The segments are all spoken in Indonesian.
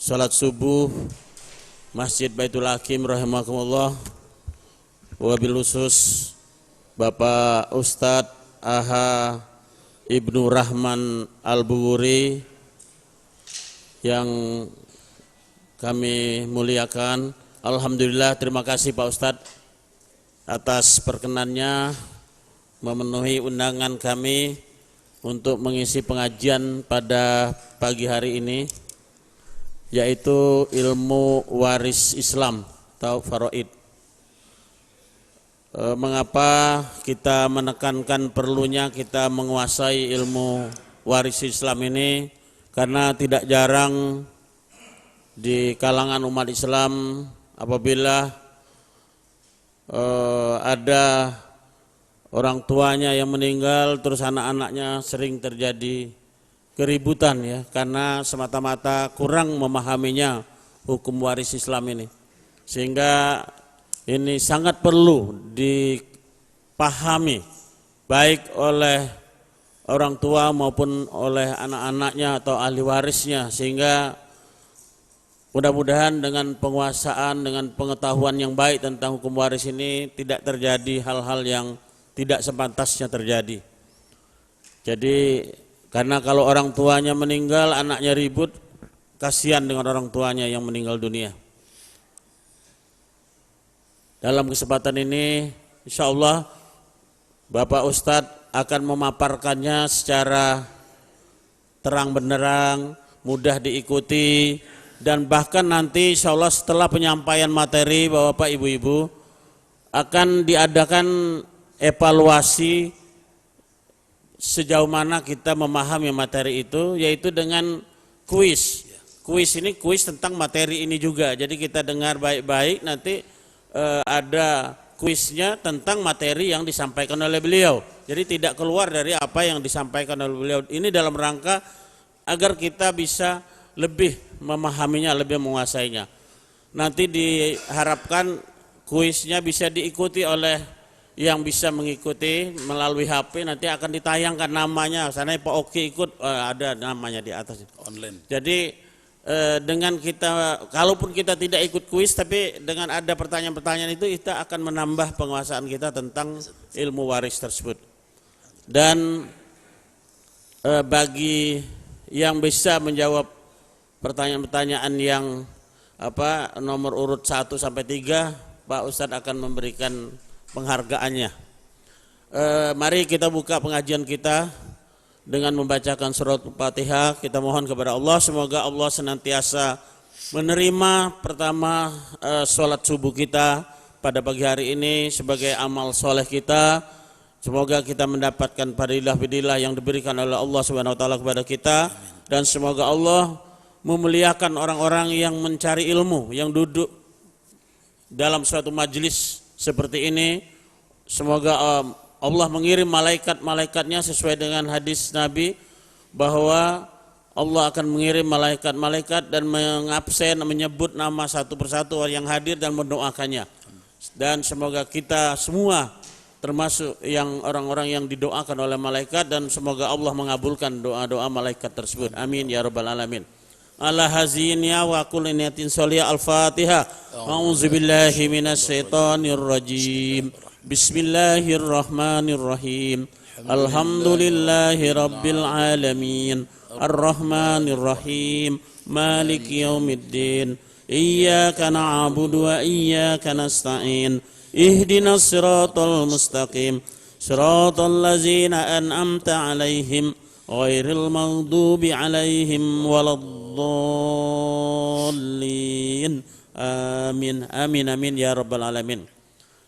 salat subuh Masjid Baitul Hakim rahimakumullah, wabil khusus Bapak Ustadz Aha Ibnu Rahman Al-Buwuri yang kami muliakan. Alhamdulillah, terima kasih Pak Ustadz atas perkenannya memenuhi undangan kami untuk mengisi pengajian pada pagi hari ini, yaitu ilmu waris Islam atau faraid. Mengapa kita menekankan perlunya kita menguasai ilmu waris Islam ini? Karena tidak jarang di kalangan umat Islam apabila ada orang tuanya yang meninggal, terus anak-anaknya sering terjadi keributan ya, karena semata-mata kurang memahaminya hukum waris Islam ini. Sehingga ini sangat perlu dipahami baik oleh orang tua maupun oleh anak-anaknya atau ahli warisnya, sehingga mudah-mudahan dengan penguasaan, dengan pengetahuan yang baik tentang hukum waris ini tidak terjadi hal-hal yang tidak sepantasnya terjadi. Jadi karena kalau orang tuanya meninggal, anaknya ribut, kasihan dengan orang tuanya yang meninggal dunia. Dalam kesempatan ini insya Allah Bapak Ustadz akan memaparkannya secara terang benderang, mudah diikuti, dan bahkan nanti insya Allah setelah penyampaian materi Bapak Ibu-Ibu akan diadakan evaluasi sejauh mana kita memahami materi itu, yaitu dengan kuis. Kuis ini kuis tentang materi ini juga, jadi kita dengar baik-baik, nanti ada kuisnya tentang materi yang disampaikan oleh beliau. Jadi tidak keluar dari apa yang disampaikan oleh beliau. Ini dalam rangka agar kita bisa lebih memahaminya, lebih menguasainya. Nanti diharapkan kuisnya bisa diikuti oleh yang bisa mengikuti melalui HP. Nanti akan ditayangkan namanya. Sana Pak Oki ikut, ada namanya di atas online. Jadi dengan kita, kalaupun kita tidak ikut kuis, tapi dengan ada pertanyaan-pertanyaan itu kita akan menambah penguasaan kita tentang ilmu waris tersebut. Dan bagi yang bisa menjawab pertanyaan-pertanyaan yang nomor urut 1 sampai 3, Pak Ustadz akan memberikan penghargaannya. Mari kita buka pengajian kita dengan membacakan surat Al-Fatihah. Kita mohon kepada Allah, semoga Allah senantiasa menerima pertama sholat subuh kita pada pagi hari ini sebagai amal soleh kita. Semoga kita mendapatkan fadilah-fadilah yang diberikan oleh Allah Subhanahu wa taala kepada kita, dan semoga Allah memuliakan orang-orang yang mencari ilmu, yang duduk dalam suatu majelis seperti ini. Semoga Allah mengirim malaikat-malaikatnya sesuai dengan hadis Nabi bahwa Allah akan mengirim malaikat-malaikat dan mengabsen, menyebut nama satu persatu yang hadir dan mendoakannya. Dan semoga kita semua termasuk yang orang-orang yang didoakan oleh malaikat, dan semoga Allah mengabulkan doa-doa malaikat tersebut. Amin ya rabbal alamin. Ala hazin ya wa kulli niyatin sholiyah. Al-Fatihah. A'udzubillahi minasyaitonir rajim. Bismillahirrahmanirrahim. Alhamdulillahi rabbil alamin. Ar-Rahmanir-Rahim. Maliki yaumiddin. Iyyaka na'budu wa iyyaka nasta'in. Ihdinas siratal mustaqim. Siratal ladzina an'amta 'alaihim ghairil maghdubi 'alaihim waladdallin. Amin. Amin amin ya rabbal alamin.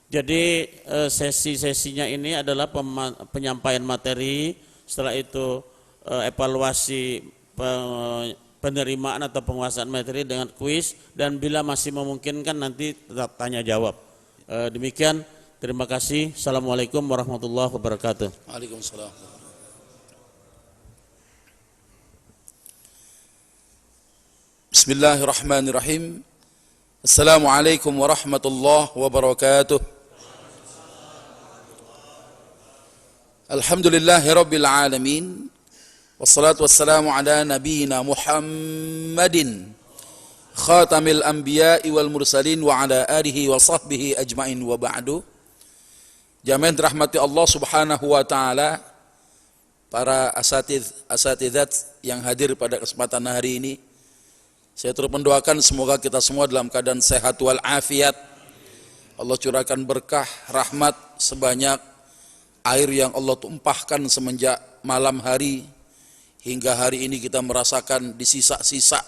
Jadi sesi-sesinya ini adalah penyampaian materi, setelah itu evaluasi penerimaan atau penguasaan materi dengan kuis, dan bila masih memungkinkan nanti tetap tanya jawab. Demikian, terima kasih. Assalamualaikum warahmatullahi wabarakatuh. Waalaikumsalam. Bismillahirrahmanirrahim. Assalamualaikum warahmatullahi wabarakatuh. Alhamdulillahi rabbil alamin. Wassalatu wassalamu ala nabiyyina Muhammadin khatamil anbiya'i wal mursalin wa ala alihi wa sahbihi ajmain wa ba'du. Jamaah dirahmati Allah Subhanahu wa taala, para asatidzat yang hadir pada kesempatan hari ini, saya turut mendoakan semoga kita semua dalam keadaan sehat wal afiat. Allah curahkan berkah, rahmat sebanyak air yang Allah tumpahkan semenjak malam hari hingga hari ini kita merasakan di sisa-sisa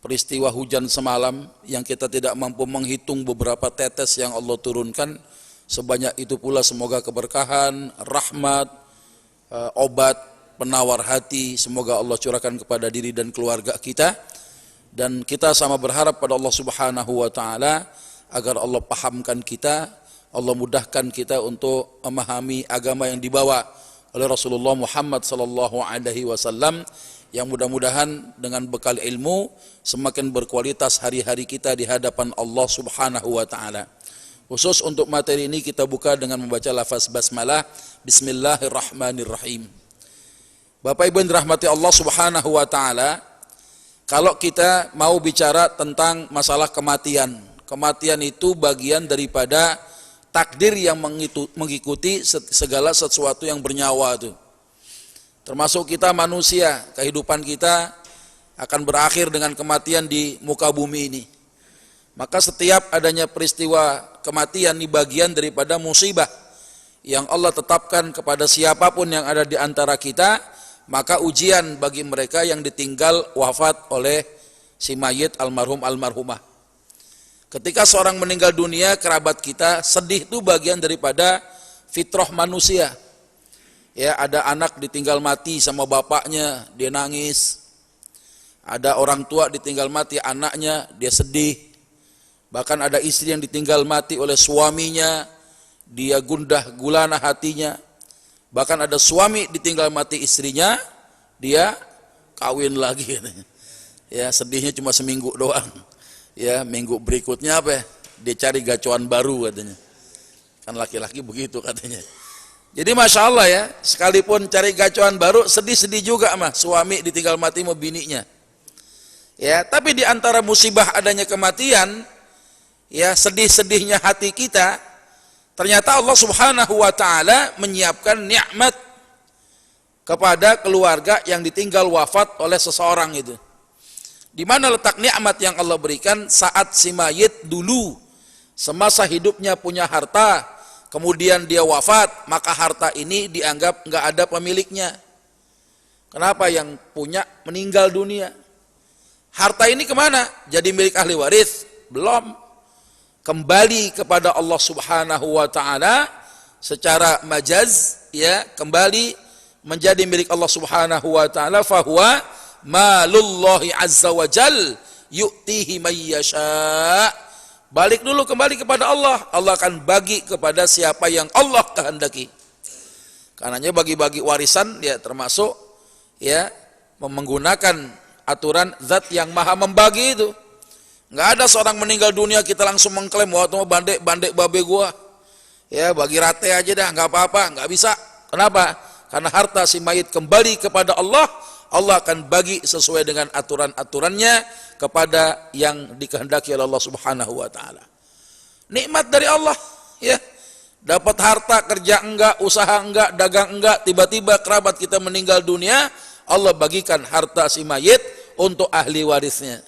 peristiwa hujan semalam yang kita tidak mampu menghitung beberapa tetes yang Allah turunkan. Sebanyak itu pula semoga keberkahan, rahmat, obat, penawar hati semoga Allah curahkan kepada diri dan keluarga kita. Dan kita sama berharap pada Allah Subhanahu wa taala agar Allah pahamkan kita, Allah mudahkan kita untuk memahami agama yang dibawa oleh Rasulullah Muhammad sallallahu alaihi wasallam, yang mudah-mudahan dengan bekal ilmu semakin berkualitas hari-hari kita di hadapan Allah Subhanahu wa taala. Khusus untuk materi ini kita buka dengan membaca lafaz basmalah. Bismillahirrahmanirrahim. Bapak Ibu yang dirahmati Allah Subhanahu wa taala, kalau kita mau bicara tentang masalah kematian, kematian itu bagian daripada takdir yang mengikuti segala sesuatu yang bernyawa itu. Termasuk kita manusia, kehidupan kita akan berakhir dengan kematian di muka bumi ini. Maka setiap adanya peristiwa kematian ini bagian daripada musibah yang Allah tetapkan kepada siapapun yang ada di antara kita, maka ujian bagi mereka yang ditinggal wafat oleh si mayit almarhum almarhumah. Ketika seorang meninggal dunia, kerabat kita sedih itu bagian daripada fitrah manusia. Ya, ada anak ditinggal mati sama bapaknya, dia nangis. Ada orang tua ditinggal mati anaknya, dia sedih. Bahkan ada istri yang ditinggal mati oleh suaminya, dia gundah gulana hatinya. Bahkan ada suami ditinggal mati istrinya, dia kawin lagi. Ya, sedihnya cuma seminggu doang. Ya, minggu berikutnya apa ya? Dia cari gacoan baru katanya. Kan laki-laki begitu katanya. Jadi Masya Allah ya, sekalipun cari gacoan baru, sedih-sedih juga mah suami ditinggal mati sama bininya. Ya, tapi di antara musibah adanya kematian, ya sedih-sedihnya hati kita, ternyata Allah Subhanahu wa taala menyiapkan nikmat kepada keluarga yang ditinggal wafat oleh seseorang itu. Di mana letak nikmat yang Allah berikan saat si mayit dulu semasa hidupnya punya harta, kemudian dia wafat, maka harta ini dianggap enggak ada pemiliknya. Kenapa? Yang punya meninggal dunia. Harta ini kemana? Jadi milik ahli waris? Belum. Kembali kepada Allah Subhanahu wa taala secara majaz, ya, kembali menjadi milik Allah Subhanahu wa taala. Fahuwa malullahi azza wa jal yu'tihi may yasha. Balik dulu kembali kepada Allah, Allah akan bagi kepada siapa yang Allah kehendaki. Karenanya bagi-bagi warisan ya termasuk ya menggunakan aturan zat yang maha membagi itu. Nggak ada seorang meninggal dunia kita langsung mengklaim wah itu bandek babe gua. Ya bagi rate aja dah, nggak apa-apa, nggak bisa. Kenapa? Karena harta si mayit kembali kepada Allah, Allah akan bagi sesuai dengan aturan-aturannya kepada yang dikehendaki oleh Allah Subhanahu wa taala. Nikmat dari Allah, ya. Dapat harta, kerja enggak, usaha enggak, dagang enggak, tiba-tiba kerabat kita meninggal dunia, Allah bagikan harta si mayit untuk ahli warisnya.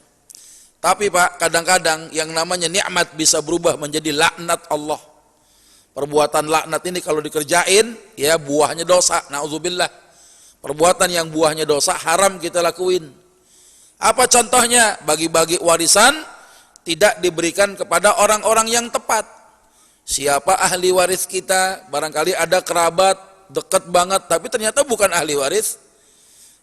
Tapi Pak, kadang-kadang yang namanya nikmat bisa berubah menjadi laknat Allah. Perbuatan laknat ini kalau dikerjain, ya buahnya dosa, na'udzubillah. Perbuatan yang buahnya dosa haram kita lakuin. Apa contohnya? Bagi-bagi warisan tidak diberikan kepada orang-orang yang tepat. Siapa ahli waris kita? Barangkali ada kerabat dekat banget, tapi ternyata bukan ahli waris.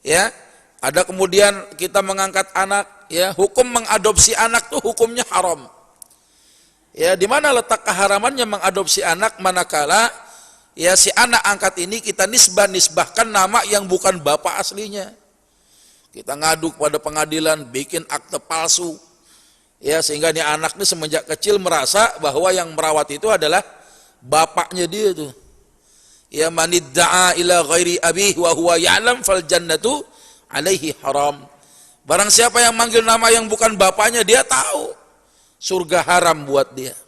Ya, ada kemudian kita mengangkat anak, ya hukum mengadopsi anak tuh hukumnya haram. Ya, di mana letak keharamannya mengadopsi anak manakala ya si anak angkat ini kita nisbahkan nama yang bukan bapak aslinya. Kita ngadu kepada pengadilan, bikin akte palsu. Ya, sehingga nih anak ini semenjak kecil merasa bahwa yang merawat itu adalah bapaknya dia tuh. Ya manidda'a ila ghairi abih wa huwa ya'lam fal jannatu alaihi haram. Barang siapa yang manggil nama yang bukan bapaknya, dia tahu surga haram buat dia.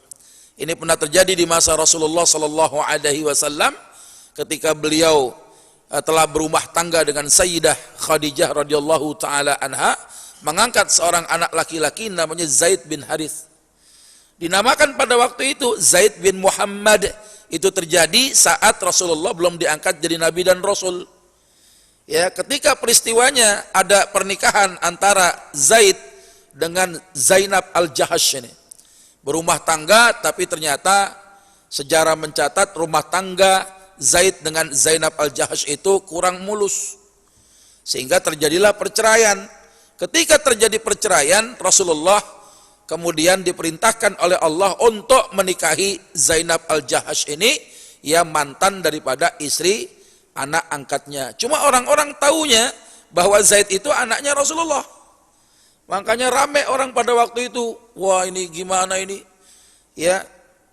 Ini pernah terjadi di masa Rasulullah sallallahu alaihi wasallam ketika beliau telah berumah tangga dengan Sayyidah Khadijah radhiyallahu taala anha, mengangkat seorang anak laki-laki namanya Zaid bin Harith. Dinamakan pada waktu itu Zaid bin Muhammad. Itu terjadi saat Rasulullah belum diangkat jadi nabi dan rasul. Ya, ketika peristiwanya ada pernikahan antara Zaid dengan Zainab al-Jahash ini. Berumah tangga, tapi ternyata sejarah mencatat rumah tangga Zaid dengan Zainab al-Jahash itu kurang mulus. Sehingga terjadilah perceraian. Ketika terjadi perceraian, Rasulullah kemudian diperintahkan oleh Allah untuk menikahi Zainab al-Jahash ini, yang mantan daripada istri anak angkatnya. Cuma orang-orang taunya bahwa Zaid itu anaknya Rasulullah. Makanya rame orang pada waktu itu, wah ini gimana ini? Ya,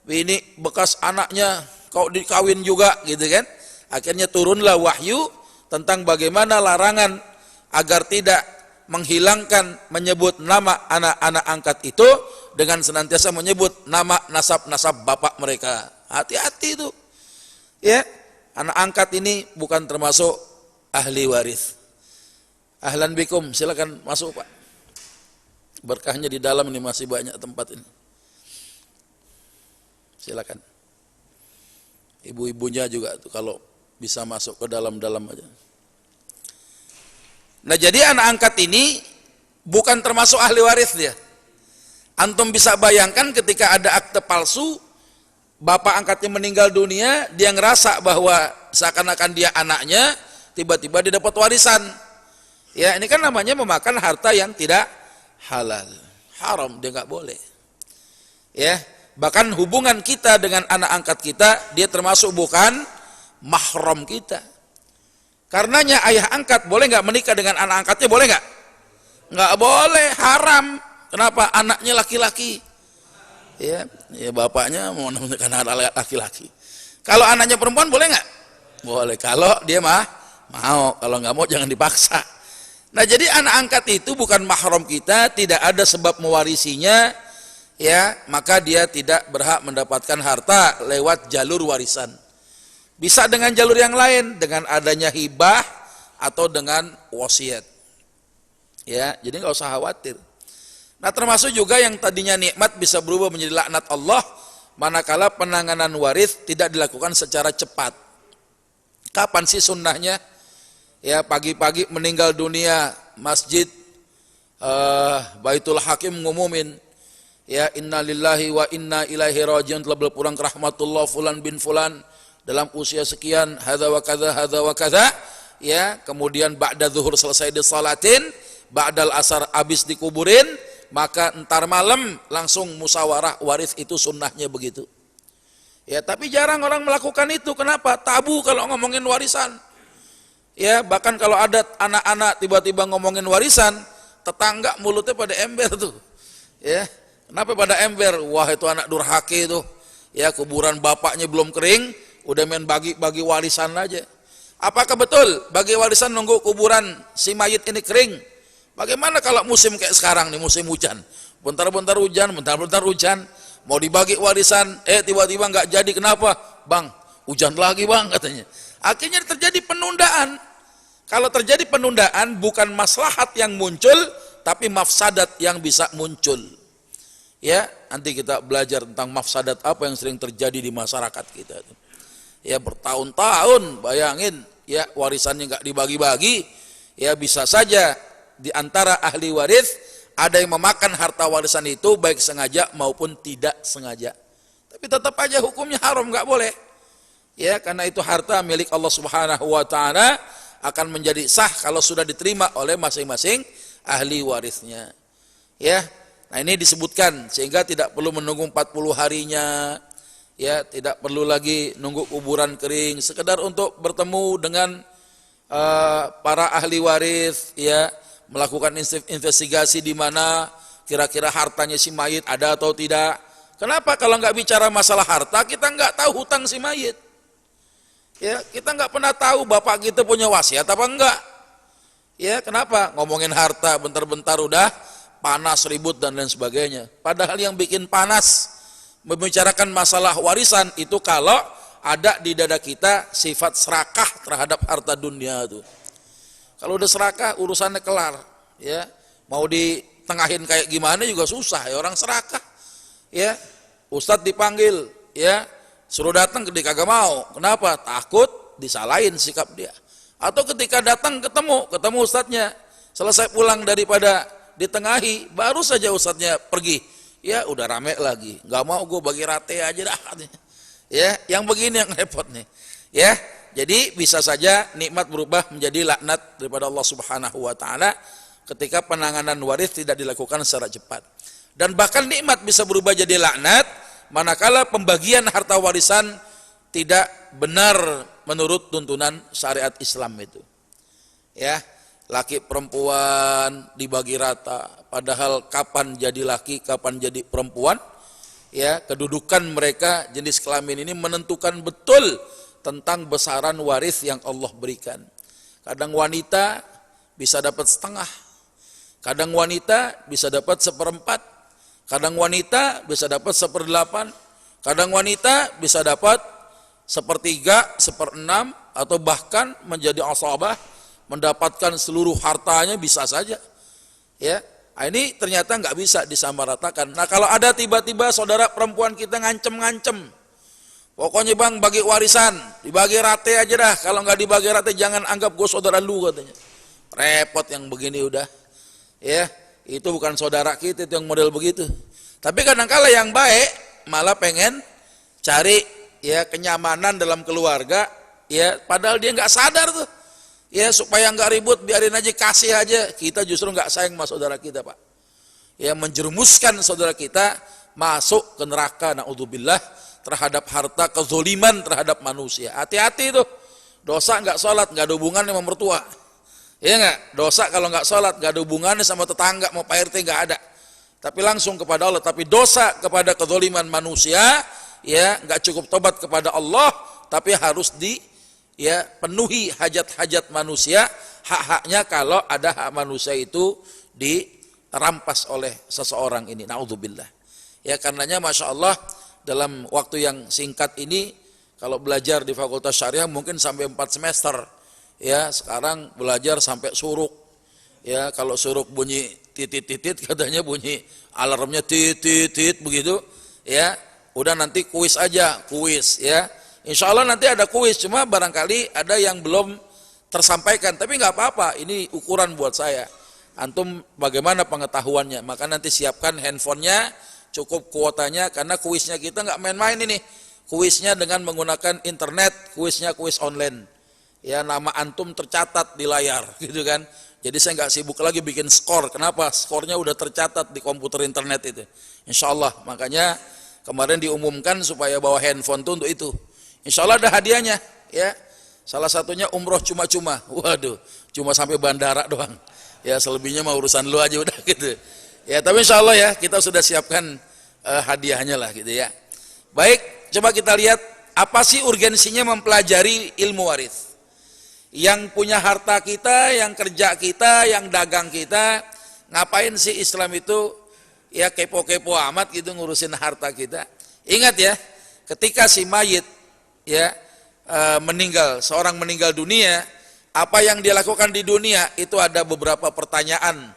ini bekas anaknya kau dikawin juga gitu kan. Akhirnya turunlah wahyu tentang bagaimana larangan agar tidak menghilangkan menyebut nama anak-anak angkat itu dengan senantiasa menyebut nama nasab-nasab bapak mereka. Hati-hati itu. Ya, anak angkat ini bukan termasuk ahli waris. Ahlan bikum, silakan masuk Pak. Berkahnya di dalam ini, masih banyak tempat ini. Silakan. Ibu-ibunya juga tuh kalau bisa masuk ke dalam-dalam aja. Nah, jadi anak angkat ini bukan termasuk ahli waris dia. Antum bisa bayangkan ketika ada akte palsu, bapak angkatnya meninggal dunia, dia ngerasa bahwa seakan-akan dia anaknya, tiba-tiba dia dapat warisan. Ya, ini kan namanya memakan harta yang tidak halal. Haram, dia nggak boleh. Ya, bahkan hubungan kita dengan anak angkat kita, dia termasuk bukan mahram kita. Karenanya ayah angkat boleh nggak menikah dengan anak angkatnya, boleh nggak? Nggak boleh, haram. Kenapa? Anaknya laki-laki. Ya, ya bapaknya mau menikah anak laki-laki. Kalau anaknya perempuan boleh nggak? Boleh. Kalau dia mau, kalau nggak mau jangan dipaksa. Nah, jadi anak angkat itu bukan mahram kita, tidak ada sebab mewarisinya, ya, maka dia tidak berhak mendapatkan harta lewat jalur warisan. Bisa dengan jalur yang lain, dengan adanya hibah atau dengan wasiat. Ya, jadi nggak usah khawatir. Nah, termasuk juga yang tadinya nikmat bisa berubah menjadi laknat Allah manakala penanganan waris tidak dilakukan secara cepat. Kapan sih sunnahnya? Ya, pagi-pagi meninggal dunia, masjid Baitul Hakim ngumumin, ya, inna lillahi wa inna ilaihi rajiun, telah berpulang ke rahmatullah fulan bin fulan dalam usia sekian, hadza wa kadza, ya, kemudian ba'da zuhur selesai disalatin, ba'dal asar habis dikuburin, maka entar malam langsung musyawarah waris, itu sunnahnya begitu. Ya, tapi jarang orang melakukan itu. Kenapa? Tabu kalau ngomongin warisan. Ya, bahkan kalau ada anak-anak tiba-tiba ngomongin warisan, tetangga mulutnya pada ember tuh. Ya, kenapa pada ember? Wah, itu anak durhaka itu. Ya, kuburan bapaknya belum kering, udah main bagi-bagi warisan aja. Apakah betul bagi warisan nunggu kuburan si mayit ini kering? Bagaimana kalau musim kayak sekarang nih, musim hujan? Bentar-bentar hujan, bentar-bentar hujan, mau dibagi warisan, tiba-tiba nggak jadi. Kenapa? Bang, hujan lagi bang, katanya. Akhirnya terjadi penundaan. Kalau terjadi penundaan, bukan maslahat yang muncul, tapi mafsadat yang bisa muncul. Ya, nanti kita belajar tentang mafsadat apa yang sering terjadi di masyarakat kita. Ya, bertahun-tahun, bayangin, ya, warisannya nggak dibagi-bagi, ya, bisa saja di antara ahli waris ada yang memakan harta warisan itu baik sengaja maupun tidak sengaja. Tapi tetap aja hukumnya haram, nggak boleh. Ya, karena itu harta milik Allah Subhanahu wa taala, akan menjadi sah kalau sudah diterima oleh masing-masing ahli warisnya. Ya. Nah, ini disebutkan sehingga tidak perlu menunggu 40 harinya. Ya, tidak perlu lagi nunggu kuburan kering, sekedar untuk bertemu dengan para ahli waris, ya, melakukan investigasi di mana kira-kira hartanya si mayit ada atau tidak. Kenapa? Kalau nggak bicara masalah harta, kita nggak tahu hutang si mayit. Ya, kita nggak pernah tahu bapak kita punya wasiat apa enggak. Ya, kenapa? Ngomongin harta bentar-bentar udah panas, ribut dan lain sebagainya. Padahal yang bikin panas membicarakan masalah warisan itu kalau ada di dada kita sifat serakah terhadap harta dunia itu. Kalau udah serakah urusannya kelar, ya. Mau ditengahin kayak gimana juga susah ya, orang serakah. Ya, Ustadz dipanggil, ya, suruh datang dia kagak mau. Kenapa? Takut disalahin sikap dia. Atau ketika datang ketemu ustadznya, selesai pulang daripada ditengahi, baru saja ustadznya pergi. Ya, udah rame lagi. Nggak mau, gue bagi rate aja dah katanya. Ya, yang begini yang repot nih. Ya, jadi bisa saja nikmat berubah menjadi laknat daripada Allah Subhanahu wa taala ketika penanganan waris tidak dilakukan secara cepat. Dan bahkan nikmat bisa berubah jadi laknat manakala pembagian harta warisan tidak benar menurut tuntunan syariat Islam itu. Ya, laki perempuan dibagi rata, padahal kapan jadi laki, kapan jadi perempuan, ya, kedudukan mereka jenis kelamin ini menentukan betul tentang besaran waris yang Allah berikan. Kadang wanita bisa dapat setengah, kadang wanita bisa dapat seperempat, kadang wanita bisa dapat seperdelapan, kadang wanita bisa dapat sepertiga, seperenam, atau bahkan menjadi asabah, mendapatkan seluruh hartanya bisa saja. Ya, ini ternyata nggak bisa disamaratakan. Nah, kalau ada tiba-tiba saudara perempuan kita ngancem-ngancem, pokoknya bang bagi warisan, dibagi rate aja dah, kalau nggak dibagi rate jangan anggap gue saudara lu katanya. Repot yang begini udah. Ya, itu bukan saudara kita, itu yang model begitu. Tapi kadang-kala yang baik malah pengen cari ya kenyamanan dalam keluarga, ya padahal dia nggak sadar tuh. Ya, supaya nggak ribut biarin aja, kasih aja. Kita justru nggak sayang sama saudara kita, Pak. Ya, menjerumuskan saudara kita masuk ke neraka, naudzubillah, terhadap harta, kezoliman terhadap manusia. Hati-hati tuh. Dosa nggak sholat nggak ada hubungannya sama mertua. Ya nggak? Dosa kalau nggak sholat nggak ada hubungannya sama tetangga, mau Pak RT nggak ada. Tapi langsung kepada Allah. Tapi dosa kepada kezoliman manusia, ya nggak cukup tobat kepada Allah, tapi harus ya penuhi hajat-hajat manusia, hak-haknya kalau ada hak manusia itu dirampas oleh seseorang ini. Naudzubillah. Ya, karenanya masya Allah dalam waktu yang singkat ini kalau belajar di Fakultas Syariah mungkin sampai 4 semester. Ya, sekarang belajar sampai suruk. Ya, kalau suruk bunyi titit-titit katanya bunyi alarmnya titit-titit begitu. Ya, udah nanti kuis aja, kuis ya. Insya Allah nanti ada kuis, cuma barangkali ada yang belum tersampaikan, tapi nggak apa-apa, ini ukuran buat saya. Antum bagaimana pengetahuannya, maka nanti siapkan handphonenya, cukup kuotanya, karena kuisnya kita nggak main-main ini. Kuisnya dengan menggunakan internet, kuisnya kuis online. Ya, nama antum tercatat di layar, gitu kan. Jadi saya nggak sibuk lagi bikin skor, kenapa? Skornya udah tercatat di komputer internet itu. Insya Allah, makanya kemarin diumumkan supaya bawa handphone tuh untuk itu. Insya Allah ada hadiahnya, ya. Salah satunya umroh cuma-cuma. Waduh, cuma sampai bandara doang. Ya, selebihnya mah urusan lu aja udah gitu. Ya, tapi insya Allah ya kita sudah siapkan hadiahnya lah gitu ya. Baik, coba kita lihat apa sih urgensinya mempelajari ilmu waris. Yang punya harta kita, yang kerja kita, yang dagang kita, ngapain sih Islam itu ya kepo-kepo amat gitu ngurusin harta kita. Ingat ya, ketika si mayit ya meninggal, seorang meninggal dunia, apa yang dia lakukan di dunia itu ada beberapa pertanyaan,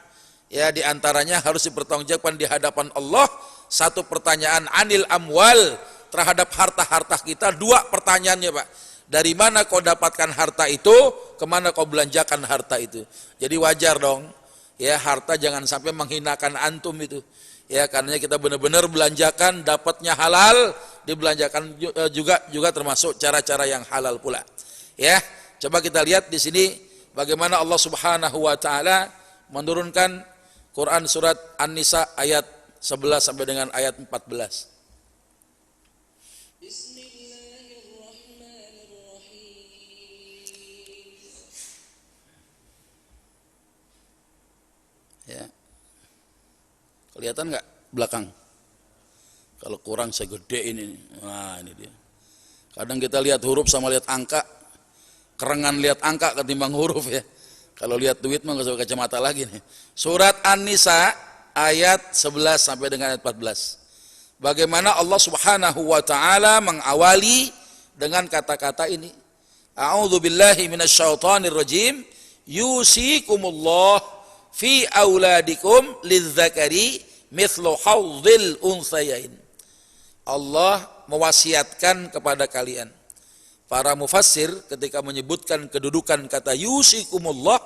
ya diantaranya harus dipertanggungjawabkan di hadapan Allah. Satu pertanyaan anil amwal, terhadap harta-harta kita. Dua pertanyaannya Pak, dari mana kau dapatkan harta itu, kemana kau belanjakan harta itu. Jadi wajar dong ya, harta jangan sampai menghinakan antum itu ya, karena kita benar-benar belanjakan dapatnya halal, dibelanjakan juga termasuk cara-cara yang halal pula. Ya, coba kita lihat di sini bagaimana Allah Subhanahu wa taala menurunkan Quran surat An-Nisa ayat 11 sampai dengan ayat 14. Ya. Kelihatan nggak belakang? Kalau kurang segede ini. Nah, ini dia. Kadang kita lihat huruf sama lihat angka, kerengan lihat angka ketimbang huruf ya. Kalau lihat duit mah nggak usah kacamata lagi nih. Surat An-Nisa ayat 11 sampai dengan ayat 14. Bagaimana Allah Subhanahu wa taala mengawali dengan kata-kata ini. A'udzu billahi minasyaitonir rajim. Yusikumullah fi auladikum lidzakari mithlu haudzil unthayain. Allah mewasiatkan kepada kalian. Para mufassir ketika menyebutkan kedudukan kata yusikumullah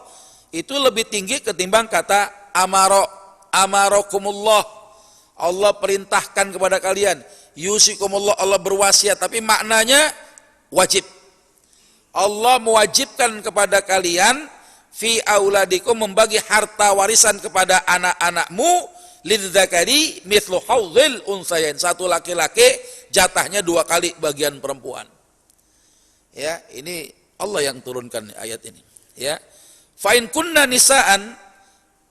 itu lebih tinggi ketimbang kata amarokumullah. Allah perintahkan kepada kalian. Yusikumullah, Allah berwasiat, tapi maknanya wajib. Allah mewajibkan kepada kalian fi auladikum, membagi harta warisan kepada anak-anakmu, lidzakari mithlu haudzil unthayain. Satu laki-laki jatahnya 2 kali bagian perempuan. Ya, ini Allah yang turunkan ayat ini. Ya, fa in kunna nisaan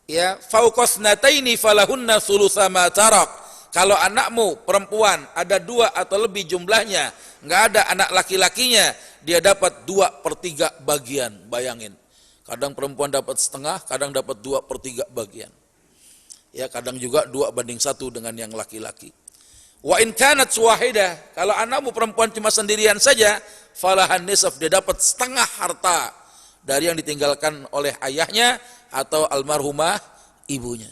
ya fauqasnataini falahunna thulutsa ma tarak. Kalau anakmu perempuan ada 2 atau lebih jumlahnya, enggak ada anak laki-lakinya, dia dapat 2/3 bagian. Bayangin, kadang perempuan dapat setengah, kadang dapat 2/3 bagian. Ya, kadang juga 2:1 dengan yang laki-laki. Wa in kanat wahidah, kalau anakmu perempuan cuma sendirian saja, falahan nisaf, dia dapat setengah harta dari yang ditinggalkan oleh ayahnya atau almarhumah ibunya.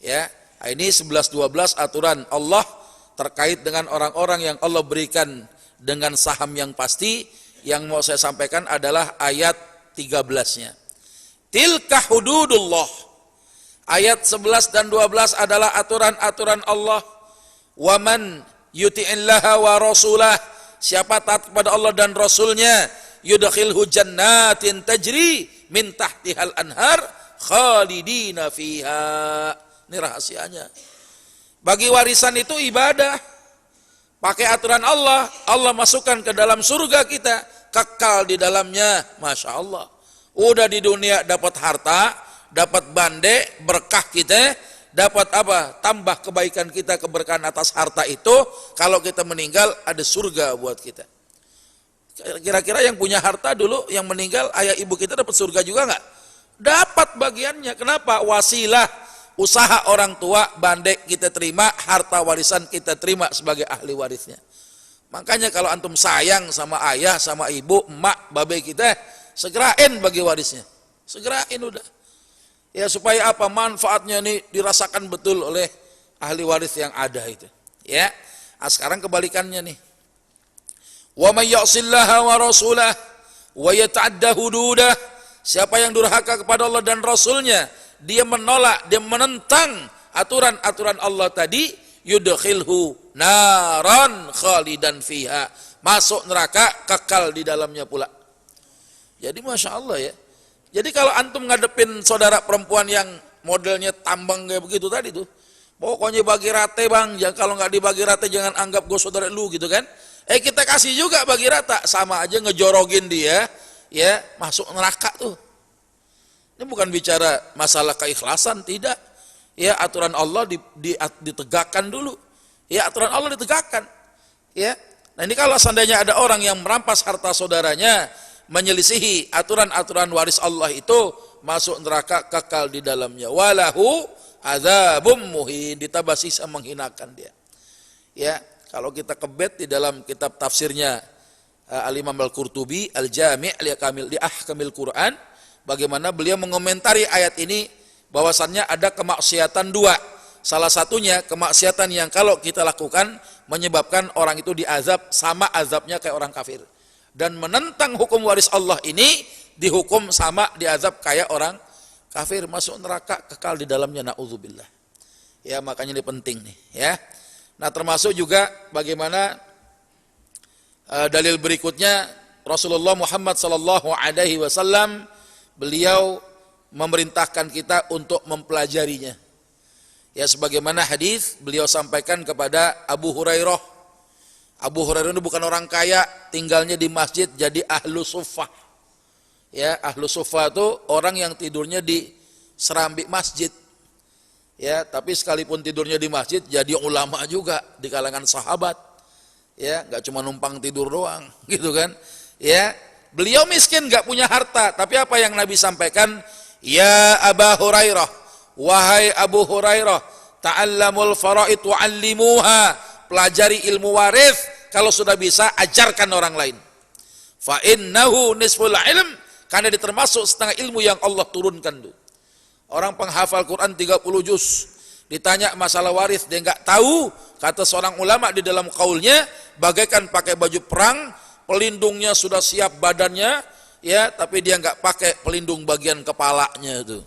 Ya, ini 11-12 aturan Allah terkait dengan orang-orang yang Allah berikan dengan saham yang pasti. Yang mau saya sampaikan adalah ayat 13-nya. Tilka hududullah. Ayat 11 dan 12 adalah aturan-aturan Allah. Waman yuti'illaha wa rasulah, siapa taat kepada Allah dan Rasulnya, yudkhilhu jannatin tajri min tahtihal anhar khalidina fiha. Ini rahasianya. Bagi warisan itu ibadah. Pakai aturan Allah, Allah masukkan ke dalam surga kita, kekal di dalamnya. Masya Allah. Udah di dunia dapat harta, dapat bande, berkah kita, dapat apa? Tambah kebaikan kita, keberkahan atas harta itu. Kalau kita meninggal ada surga buat kita. Kira-kira yang punya harta dulu, yang meninggal ayah ibu kita dapat surga juga enggak? Dapat bagiannya. Kenapa? Wasilah, usaha orang tua, bandek kita terima, harta warisan kita terima sebagai ahli warisnya. Makanya kalau antum sayang sama ayah, sama ibu, emak, babe kita, segerain bagi warisnya. Segerain udah. Ya, supaya apa? Manfaatnya ini dirasakan betul oleh ahli waris yang ada itu. Ya. Nah, sekarang kebalikannya nih. Wa may ya'sillaha wa rasulah wa yata'adda hududah. Siapa yang durhaka kepada Allah dan Rasulnya, dia menolak, dia menentang aturan-aturan Allah tadi, yudkhilhu naran khalidan fiha. Masuk neraka, kekal di dalamnya pula. Jadi Masya Allah ya. Jadi kalau antum ngadepin saudara perempuan yang modelnya tambang kayak begitu tadi tuh, pokoknya bagi rata bang, kalau nggak dibagi rata jangan anggap gue saudara lu gitu kan. Kita kasih juga bagi rata, sama aja ngejorogin dia, ya masuk neraka tuh. Ini bukan bicara masalah keikhlasan, tidak. Ya aturan Allah ditegakkan dulu. Ya aturan Allah ditegakkan. Ya. Nah ini kalau seandainya ada orang yang merampas harta saudaranya, menyelisihi aturan-aturan waris Allah itu, masuk neraka, kekal di dalamnya. Walahu adzabum muhin, ditambah sisa menghinakan dia. Ya, kalau kita kebet di dalam kitab tafsirnya Al-Imam Al-Qurtubi Al-Jami' li Ahkamil Quran, bagaimana beliau mengomentari ayat ini bahwasannya ada kemaksiatan 2. Salah satunya kemaksiatan yang kalau kita lakukan menyebabkan orang itu diazab sama azabnya kayak orang kafir. Dan menentang hukum waris Allah ini dihukum sama diazab kayak orang kafir, masuk neraka, kekal di dalamnya, naudzubillah. Ya, makanya ini penting nih, ya. Nah, termasuk juga bagaimana dalil berikutnya, Rasulullah Muhammad sallallahu alaihi wasallam beliau memerintahkan kita untuk mempelajarinya. Ya, sebagaimana hadis beliau sampaikan kepada Abu Hurairah. Abu Hurairah itu bukan orang kaya, tinggalnya di masjid, jadi ahlu suffah. Ya, ahlu suffah itu orang yang tidurnya di serambi masjid. Ya, tapi sekalipun tidurnya di masjid, jadi ulama juga di kalangan sahabat. Ya, nggak cuma numpang tidur doang, gitu kan? Ya, Beliau miskin, nggak punya harta, tapi apa yang Nabi sampaikan? Ya Aba Hurairah, wahai Abu Hurairah, ta'allamul faraid wa'allimuha, pelajari ilmu waris, kalau sudah bisa ajarkan orang lain. Fa innahu nisful ilm, karena dia termasuk setengah ilmu yang Allah turunkan tuh. Orang penghafal Quran 30 juz, ditanya masalah waris dia nggak tahu. Kata seorang ulama di dalam kaulnya, bagaikan pakai baju perang, pelindungnya sudah siap badannya, ya, tapi dia nggak pakai pelindung bagian kepalanya itu.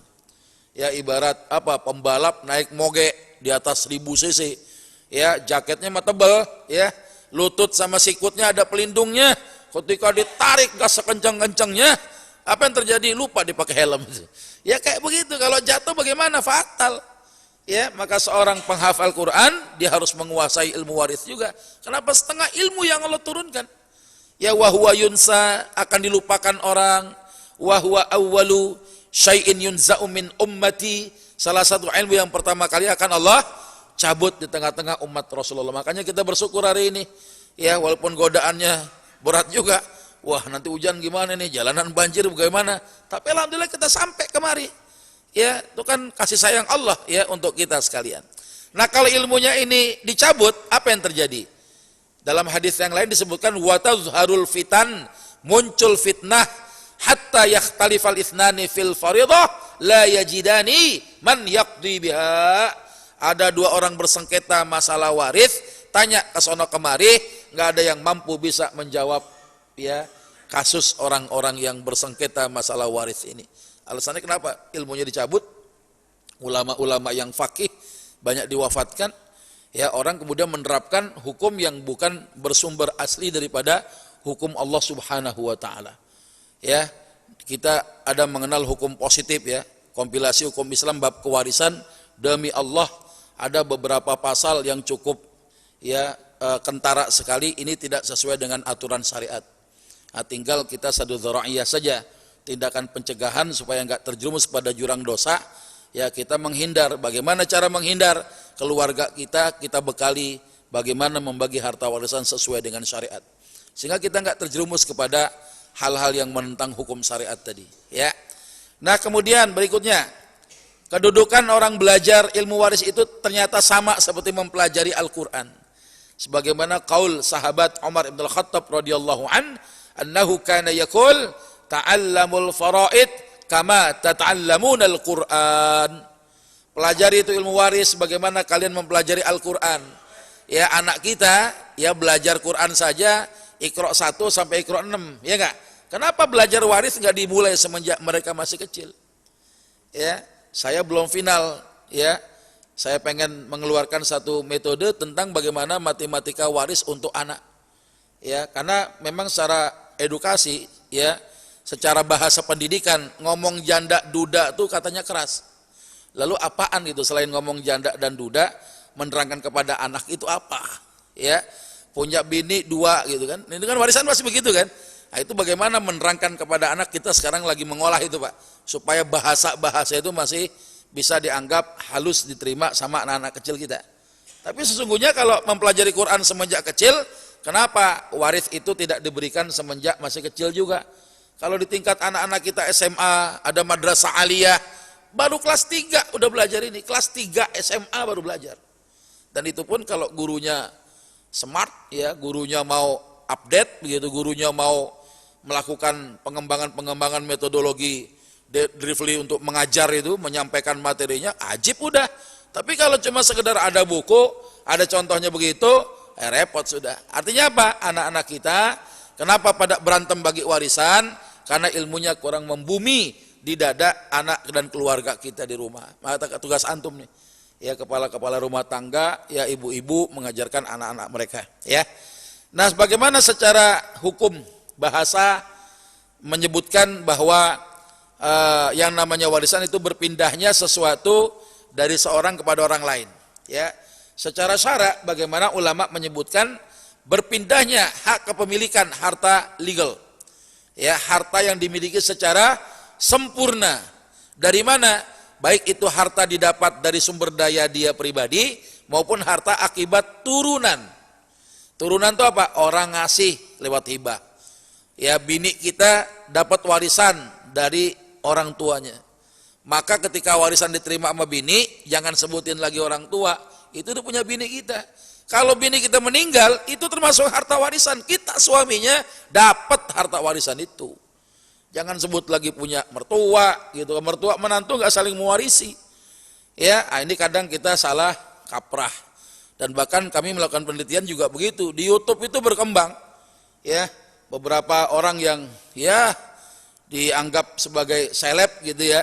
Ya ibarat apa, pembalap naik moge di atas 1000 cc, ya jaketnya mah tebal, ya, lutut sama sikutnya ada pelindungnya. Ketika ditarik gas sekencang-kencangnya, apa yang terjadi? Lupa dipakai helm. Ya kayak begitu, kalau jatuh bagaimana? Fatal. Ya, maka seorang penghafal Quran dia harus menguasai ilmu waris juga. Kenapa? Setengah ilmu yang Allah turunkan. Ya wahwa yunsa, akan dilupakan orang. Wahwa awwalu syai'in yunza'u min ummati, salah satu ilmu yang pertama kali akan Allah cabut di tengah-tengah umat Rasulullah. Makanya kita bersyukur hari ini. Ya walaupun godaannya berat juga. Wah nanti hujan gimana nih, jalanan banjir bagaimana. Tapi alhamdulillah kita sampai kemari. Ya itu kan kasih sayang Allah ya untuk kita sekalian. Nah kalau ilmunya ini dicabut, apa yang terjadi? Dalam hadis yang lain disebutkan wa tazharul fitan, muncul fitnah hatta yakhtalifal ithnani fil faridah la yajidani man yaqdi biha. Ada dua orang bersengketa masalah waris, tanya ke sono kemari, nggak ada yang mampu bisa menjawab ya kasus orang-orang yang bersengketa masalah waris ini. Alasannya kenapa? Ilmunya dicabut, ulama-ulama yang fakih banyak diwafatkan, ya orang kemudian menerapkan hukum yang bukan bersumber asli daripada hukum Allah Subhanahu wa taala. Ya, kita ada mengenal hukum positif ya, kompilasi hukum Islam bab kewarisan, demi Allah ada beberapa pasal yang cukup ya kentara sekali, ini tidak sesuai dengan aturan syariat. Nah, tinggal kita sadu dzara'iyah saja, tindakan pencegahan supaya enggak terjerumus pada jurang dosa. Ya kita menghindar, bagaimana cara menghindar? Keluarga kita bekali bagaimana membagi harta warisan sesuai dengan syariat. Sehingga kita enggak terjerumus kepada hal-hal yang menentang hukum syariat tadi, ya. Nah, kemudian berikutnya, kedudukan orang belajar ilmu waris itu ternyata sama seperti mempelajari Al-Qur'an. Sebagaimana qaul sahabat Umar bin Khattab radhiyallahu an, annahu kana yaqul ta'allamul faraid kama tata'allamunal Qur'an. Pelajari itu ilmu waris bagaimana kalian mempelajari Al-Qur'an. Ya anak kita ya belajar Quran saja Iqra 1 sampai Iqra 6, ya enggak? Kenapa belajar waris enggak dimulai semenjak mereka masih kecil? Ya, saya belum final ya. Saya pengen mengeluarkan satu metode tentang bagaimana matematika waris untuk anak. Ya, karena memang secara edukasi ya, secara bahasa pendidikan ngomong janda duda tuh katanya keras. Lalu apaan itu selain ngomong janda dan duda, menerangkan kepada anak itu apa? Ya, punya bini 2 gitu kan. Ini kan warisan masih begitu kan? Nah, itu bagaimana menerangkan kepada anak, kita sekarang lagi mengolah itu Pak, supaya bahasa-bahasa itu masih bisa dianggap halus diterima sama anak-anak kecil kita. Tapi sesungguhnya kalau mempelajari Quran semenjak kecil, kenapa waris itu tidak diberikan semenjak masih kecil juga? Kalau di tingkat anak-anak kita SMA, ada madrasah aliyah, baru kelas 3 udah belajar ini, kelas 3 SMA baru belajar. Dan itu pun kalau gurunya smart ya, gurunya mau update begitu, gurunya mau melakukan pengembangan metodologi Drifli untuk mengajar itu, menyampaikan materinya, ajib udah. Tapi kalau cuma sekedar ada buku, ada contohnya begitu, repot sudah. Artinya apa? Anak-anak kita kenapa pada berantem bagi warisan? Karena ilmunya kurang membumi di dada anak dan keluarga kita di rumah. Maka tugas antum nih, ya kepala-kepala rumah tangga, ya ibu-ibu mengajarkan anak-anak mereka. Ya. Nah, bagaimana secara hukum bahasa menyebutkan bahwa yang namanya warisan itu berpindahnya sesuatu dari seorang kepada orang lain. Ya, secara syara bagaimana ulama menyebutkan berpindahnya hak kepemilikan harta legal. Ya, harta yang dimiliki secara sempurna. Dari mana? Baik itu harta didapat dari sumber daya dia pribadi maupun harta akibat turunan. Turunan itu apa? Orang ngasih lewat hibah. ya bini kita dapat warisan dari orang tuanya. Maka ketika warisan diterima sama bini, jangan sebutin lagi orang tua, itu udah punya bini kita. Kalau bini kita meninggal, itu termasuk harta warisan. Kita suaminya dapat harta warisan itu. Jangan sebut lagi punya mertua, gitu. Mertua menantu nggak saling mewarisi. Ya, ini kadang kita salah kaprah. Dan bahkan kami melakukan penelitian juga begitu. Di YouTube itu berkembang, ya, beberapa orang yang ya dianggap sebagai seleb gitu ya,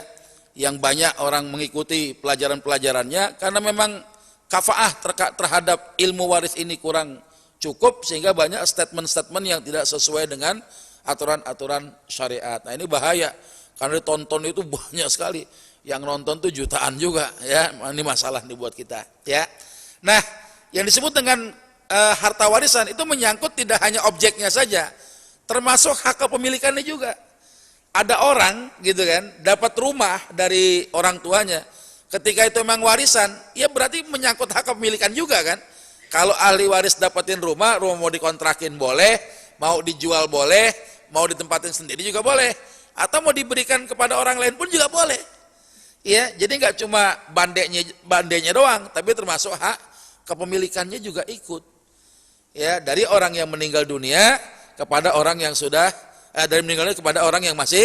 yang banyak orang mengikuti pelajaran-pelajarannya karena memang kafaah terhadap ilmu waris ini kurang cukup sehingga banyak statement-statement yang tidak sesuai dengan aturan-aturan syariat. Nah ini bahaya karena ditonton itu banyak sekali, yang nonton tuh jutaan juga ya. Ini masalah nih buat kita ya. Nah yang disebut dengan harta warisan itu menyangkut tidak hanya objeknya saja, termasuk hak kepemilikannya juga. Ada orang gitu kan dapat rumah dari orang tuanya, ketika itu memang warisan, ya berarti menyangkut hak kepemilikan juga kan. Kalau ahli waris dapatin rumah mau dikontrakin boleh, mau dijual boleh, mau ditempatin sendiri juga boleh, atau mau diberikan kepada orang lain pun juga boleh. Ya, jadi nggak cuma bandenya doang, tapi termasuk hak kepemilikannya juga ikut. Ya, dari orang yang meninggal dunia kepada orang yang sudah dari meninggalnya kepada orang yang masih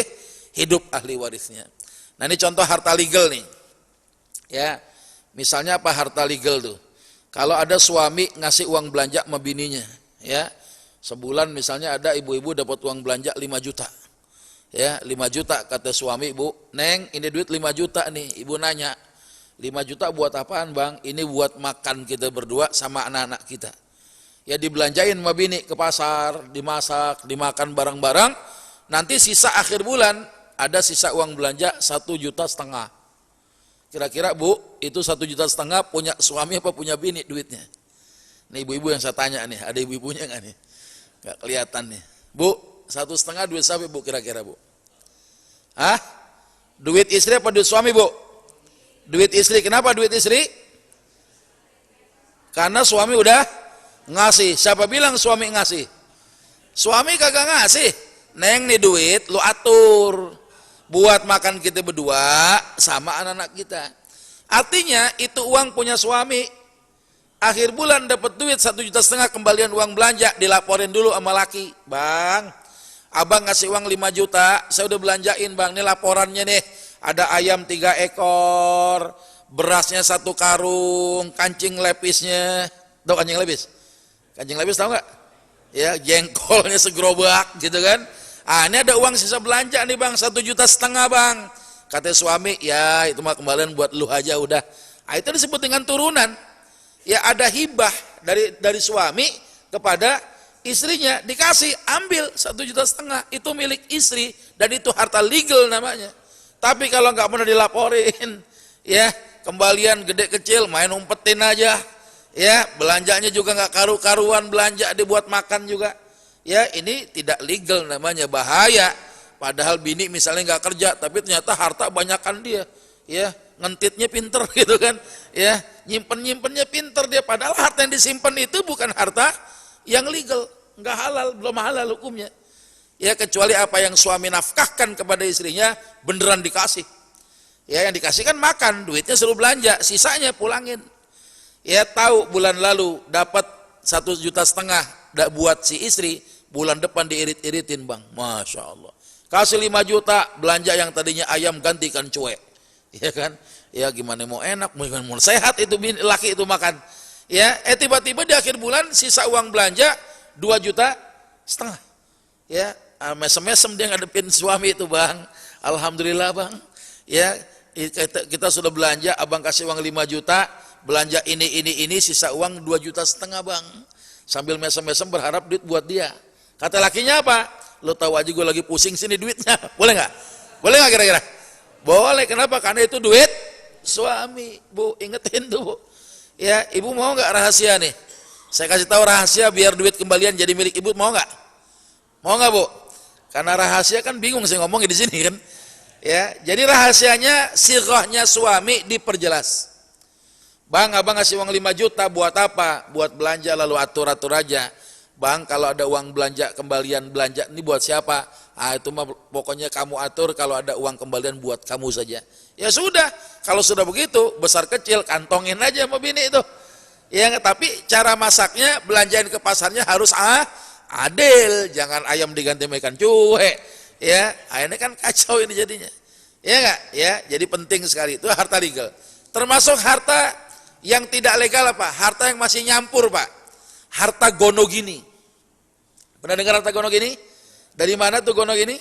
hidup ahli warisnya. Nah ini contoh harta legal nih. Ya, misalnya apa harta legal tuh? Kalau ada suami ngasih uang belanja sama bininya, ya, sebulan misalnya ada ibu-ibu dapat uang belanja 5 juta. Ya, 5 juta kata suami, Bu, Neng ini duit 5 juta nih. Ibu nanya, 5 juta buat apaan bang? Ini buat makan kita berdua sama anak-anak kita. Ya dibelanjain sama bini ke pasar, dimasak, dimakan barang-barang. Nanti sisa akhir bulan ada sisa uang belanja 1,5 juta. Kira-kira Bu, itu 1,5 juta punya suami apa punya bini duitnya? Nih ibu-ibu yang saya tanya nih, ada ibu-ibunya nggak nih? Nggak kelihatan nih. Bu, 1,5 duit siapa Bu kira-kira Bu? Hah? Duit istri apa duit suami Bu? Duit istri. Kenapa duit istri? Karena suami udah ngasih. Siapa bilang suami ngasih? Suami kagak ngasih. Neng nih duit lu atur buat makan kita berdua sama anak-anak kita. Artinya itu uang punya suami. Akhir bulan dapat duit 1,5 juta kembalian uang belanja, dilaporin dulu sama laki. Bang, abang ngasih uang 5 juta, saya udah belanjain bang, ini laporannya nih. Ada ayam 3 ekor, berasnya 1 karung, kancing lepisnya. Tahu kancing lepis? Kancing lepis tahu nggak? Ya, jengkolnya segerobak gitu kan. Ah, ini ada uang sisa belanja nih bang, 1,5 juta bang. Kata suami, ya itu mah kembalian buat lu aja udah. Ah, itu disebut dengan turunan. Ya ada hibah dari suami kepada istrinya, dikasih, ambil 1,5 juta, itu milik istri dan itu harta legal namanya. Tapi kalau nggak pernah dilaporin, ya kembalian gede kecil main umpetin aja. Ya, belanjanya juga nggak karu-karuan, belanja dibuat makan juga. Ya, ini tidak legal namanya, bahaya. Padahal bini misalnya nggak kerja, tapi ternyata harta banyakan dia. Ya, ngentitnya pinter gitu kan. Ya, nyimpen-nyimpennya pinter dia. Padahal harta yang disimpan itu bukan harta yang legal, nggak halal, belum halal hukumnya. Ya, kecuali apa yang suami nafkahkan kepada istrinya beneran dikasih. Ya, yang dikasih kan makan, duitnya suruh belanja, sisanya pulangin. Ya tahu bulan lalu dapat 1,5 juta buat si istri, bulan depan diirit-iritin bang, masya Allah. Kasih 5 juta belanja yang tadinya ayam gantikan cuek, ya kan? Ya gimana mau enak, mau sehat itu laki itu makan. Ya, tiba-tiba di akhir bulan sisa uang belanja 2,5 juta. Ya, mesem-mesem dia ngadepin suami itu bang. Alhamdulillah bang. Ya, kita sudah belanja, abang kasih uang 5 juta. Belanja ini sisa uang 2,5 juta bang, sambil mesem-mesem berharap duit buat dia. Kata lakinya apa? Lo tahu aja gue lagi pusing sini duitnya, boleh nggak? Boleh nggak kira-kira? Boleh. Kenapa? Karena itu duit suami. Bu, ingetin tuh Bu. Ya, ibu mau nggak rahasia nih? Saya kasih tahu rahasia biar duit kembalian jadi milik ibu, mau nggak? Mau nggak Bu? Karena rahasia kan bingung saya ngomongin di sini kan. Ya, jadi rahasianya sirahnya suami diperjelas. Bang, abang ngasih uang 5 juta buat apa? Buat belanja lalu atur-atur aja. Bang, kalau ada uang belanja kembalian belanja ini buat siapa? Ah, itu mah pokoknya kamu atur, kalau ada uang kembalian buat kamu saja. Ya sudah, kalau sudah begitu, besar kecil kantongin aja sama bini itu. Ya, tapi cara masaknya, belanjain ke pasarnya harus adil, jangan ayam diganti makan cuek. Ya, ini kan kacau ini jadinya. Ya enggak? Ya, jadi penting sekali itu harta legal. Termasuk harta yang tidak legal apa? Harta yang masih nyampur, Pak. Harta gonogini. Pernah dengar harta gonogini? Dari mana tuh gonogini?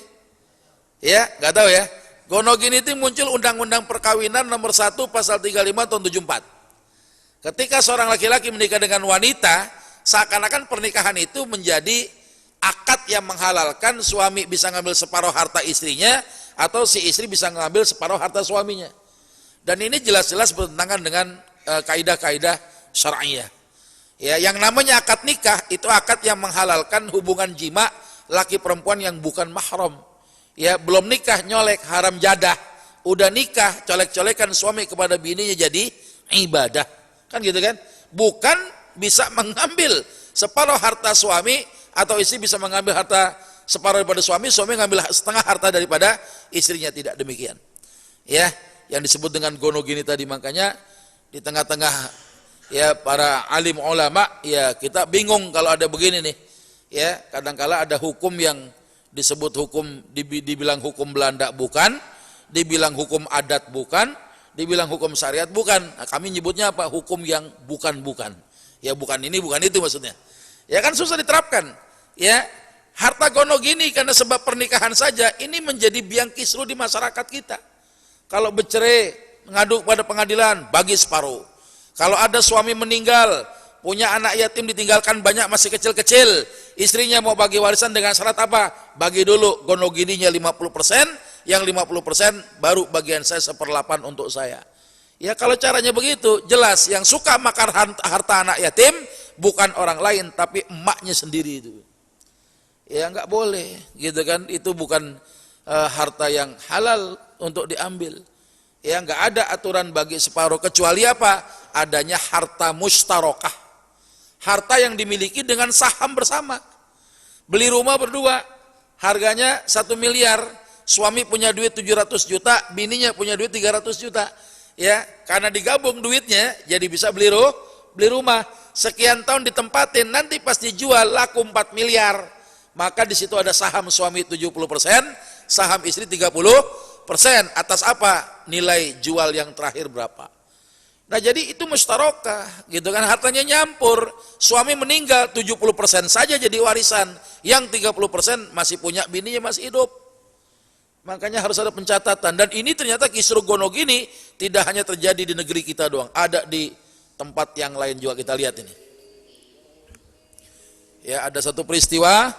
Ya, nggak tahu ya. Gonogini itu muncul Undang-Undang Perkawinan nomor 1 pasal 35 tahun 74. Ketika seorang laki-laki menikah dengan wanita, seakan-akan pernikahan itu menjadi akad yang menghalalkan suami bisa ngambil separuh harta istrinya atau si istri bisa ngambil separuh harta suaminya. Dan ini jelas-jelas bertentangan dengan kaidah-kaidah syar'iyah. Ya, yang namanya akad nikah itu akad yang menghalalkan hubungan jima laki perempuan yang bukan mahram. Ya, belum nikah nyolek haram jadah. Udah nikah colek-colekan suami kepada bininya jadi ibadah. Kan gitu kan? Bukan bisa mengambil separuh harta suami atau istri bisa mengambil harta separuh daripada suami, suami mengambil setengah harta daripada istrinya, tidak demikian. Ya, yang disebut dengan gonogini tadi, makanya di tengah-tengah ya para alim ulama ya kita bingung kalau ada begini nih. Ya, kadangkala ada hukum yang disebut hukum dibilang hukum Belanda bukan, dibilang hukum adat bukan, dibilang hukum syariat bukan. Nah, kami nyebutnya apa? Hukum yang bukan-bukan. Ya bukan ini, bukan itu maksudnya. Ya kan susah diterapkan. Ya, harta gonogini karena sebab pernikahan saja ini menjadi biang kisruh di masyarakat kita. Kalau bercerai ngadu pada pengadilan bagi separuh. Kalau ada suami meninggal, punya anak yatim ditinggalkan banyak masih kecil-kecil, istrinya mau bagi warisan dengan syarat apa? Bagi dulu gonogininya 50%, yang 50% baru bagian saya 1/8 untuk saya. Ya kalau caranya begitu, jelas yang suka makan harta anak yatim bukan orang lain tapi emaknya sendiri itu. Ya enggak boleh, gitu kan? Itu bukan harta yang halal untuk diambil. Ya enggak ada aturan bagi separuh kecuali apa? Adanya harta mustarokah. Harta yang dimiliki dengan saham bersama. Beli rumah berdua, harganya 1 miliar, suami punya duit 700 juta, bininya punya duit 300 juta. Ya, karena digabung duitnya jadi bisa beli rumah. Sekian tahun ditempatin, nanti pas dijual laku 4 miliar. Maka di situ ada saham suami 70%, saham istri 30%. Atas apa? Nilai jual yang terakhir berapa? Nah, jadi itu mustarokah, gitu kan, hartanya nyampur. Suami meninggal 70% saja jadi warisan, yang 30% masih punya bininya masih hidup. Makanya harus ada pencatatan. Dan ini ternyata kisruh gonogini tidak hanya terjadi di negeri kita doang, ada di tempat yang lain juga. Kita lihat ini. Ya, ada satu peristiwa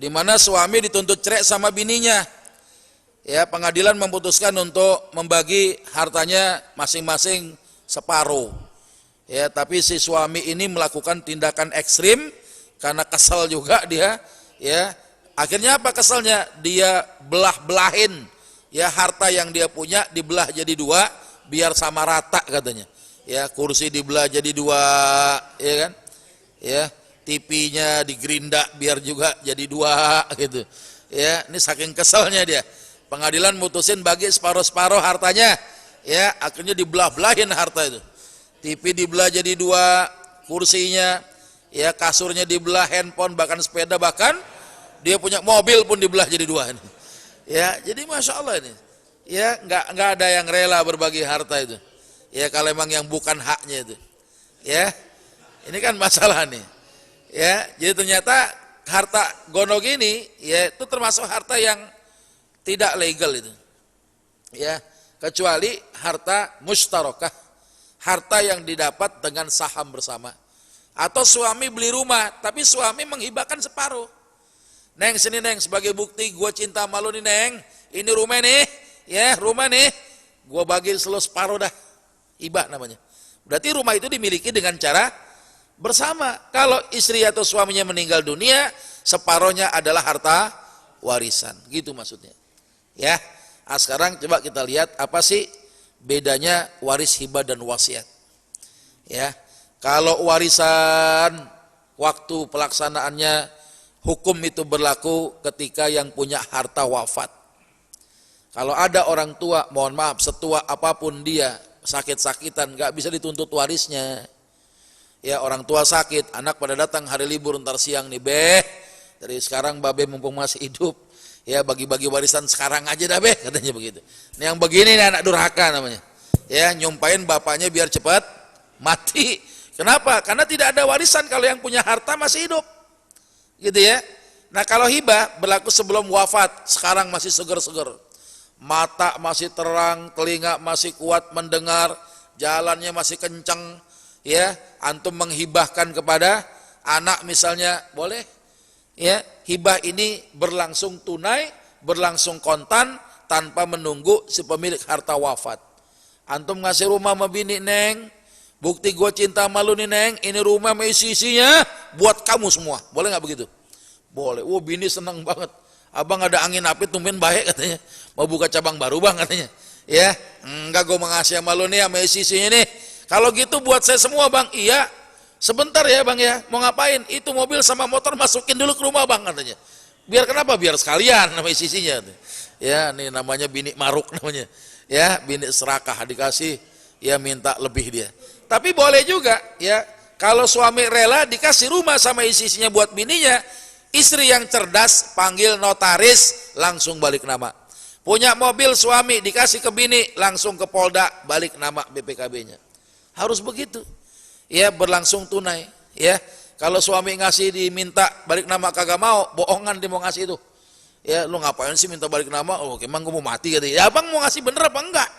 di mana suami dituntut cerai sama bininya. Ya, pengadilan memutuskan untuk membagi hartanya masing-masing separuh. Ya, tapi si suami ini melakukan tindakan ekstrim karena kesal juga dia. Ya, akhirnya apa kesalnya? Dia belah-belahin. Ya, harta yang dia punya dibelah jadi 2 biar sama rata katanya. Ya, kursi dibelah jadi 2, ya kan? Ya, TV-nya digerindak biar juga jadi 2 gitu. Ya, ini saking kesalnya dia. Pengadilan mutusin bagi separuh-separuh hartanya. Ya, akhirnya dibelah-belahin harta itu. TV dibelah jadi 2, kursinya, ya kasurnya dibelah, handphone, bahkan sepeda, bahkan dia punya mobil pun dibelah jadi 2 ini. Ya, jadi masya Allah ini. Ya, nggak ada yang rela berbagi harta itu. Ya, kalau emang yang bukan haknya itu. Ya, ini kan masalah nih. Ya, jadi ternyata harta gonogini, ya itu termasuk harta yang tidak legal itu. Ya, kecuali harta mustarokah, harta yang didapat dengan saham bersama. Atau suami beli rumah, tapi suami menghibahkan separuh. Neng sini neng, sebagai bukti gue cinta sama lu nih neng, ini rumah nih, ya rumah nih, gue bagi seluruh separuh dah, hibah namanya. Berarti rumah itu dimiliki dengan cara bersama. Kalau istri atau suaminya meninggal dunia, separuhnya adalah harta warisan, gitu maksudnya. Ya, nah sekarang coba kita lihat apa sih bedanya waris hibah dan wasiat. Ya, kalau warisan waktu pelaksanaannya, hukum itu berlaku ketika yang punya harta wafat. Kalau ada orang tua, mohon maaf, setua apapun dia, sakit-sakitan, gak bisa dituntut warisnya. Ya, orang tua sakit, anak pada datang hari libur ntar siang nih, dari sekarang babe mumpung masih hidup, ya bagi-bagi warisan sekarang aja dah katanya begitu. Ini yang begini nih anak durhaka namanya. Ya, nyumpain bapaknya biar cepat mati. Kenapa? Karena tidak ada warisan kalau yang punya harta masih hidup. Gitu ya. Nah, kalau hibah berlaku sebelum wafat, sekarang masih seger-seger. Mata masih terang, telinga masih kuat mendengar, jalannya masih kencang, ya, antum menghibahkan kepada anak misalnya, boleh. Ya, hibah ini berlangsung tunai, berlangsung kontan tanpa menunggu si pemilik harta wafat. Antum ngasih rumah sama bini, Neng, bukti gue cinta sama lu nih, Neng, ini rumah sama isi-isinya buat kamu semua. Boleh nggak begitu? Boleh. Bini senang banget. Abang ada angin api tumben baik katanya. Mau buka cabang baru bang katanya. Ya, enggak, gue mengasih sama lu nih sama isi-isinya nih. Kalau gitu buat saya semua bang. Iya, sebentar ya bang ya. Mau ngapain? Itu mobil sama motor masukin dulu ke rumah bang katanya. Biar kenapa? Biar sekalian sama isi-isinya. Ya, ini namanya bini maruk namanya. Ya, bini serakah dikasih, ya minta lebih dia. Tapi boleh juga ya, kalau suami rela dikasih rumah sama isi-isinya buat bininya, istri yang cerdas panggil notaris langsung balik nama. Punya mobil suami dikasih ke bini langsung ke Polda balik nama BPKB-nya. Harus begitu. Ya, berlangsung tunai, ya. Kalau suami ngasih diminta balik nama kagak mau, bohongan dia mau ngasih itu. Ya, lu ngapain sih minta balik nama? Oh, emang gue mau mati gitu. Ya, abang mau ngasih bener apa enggak?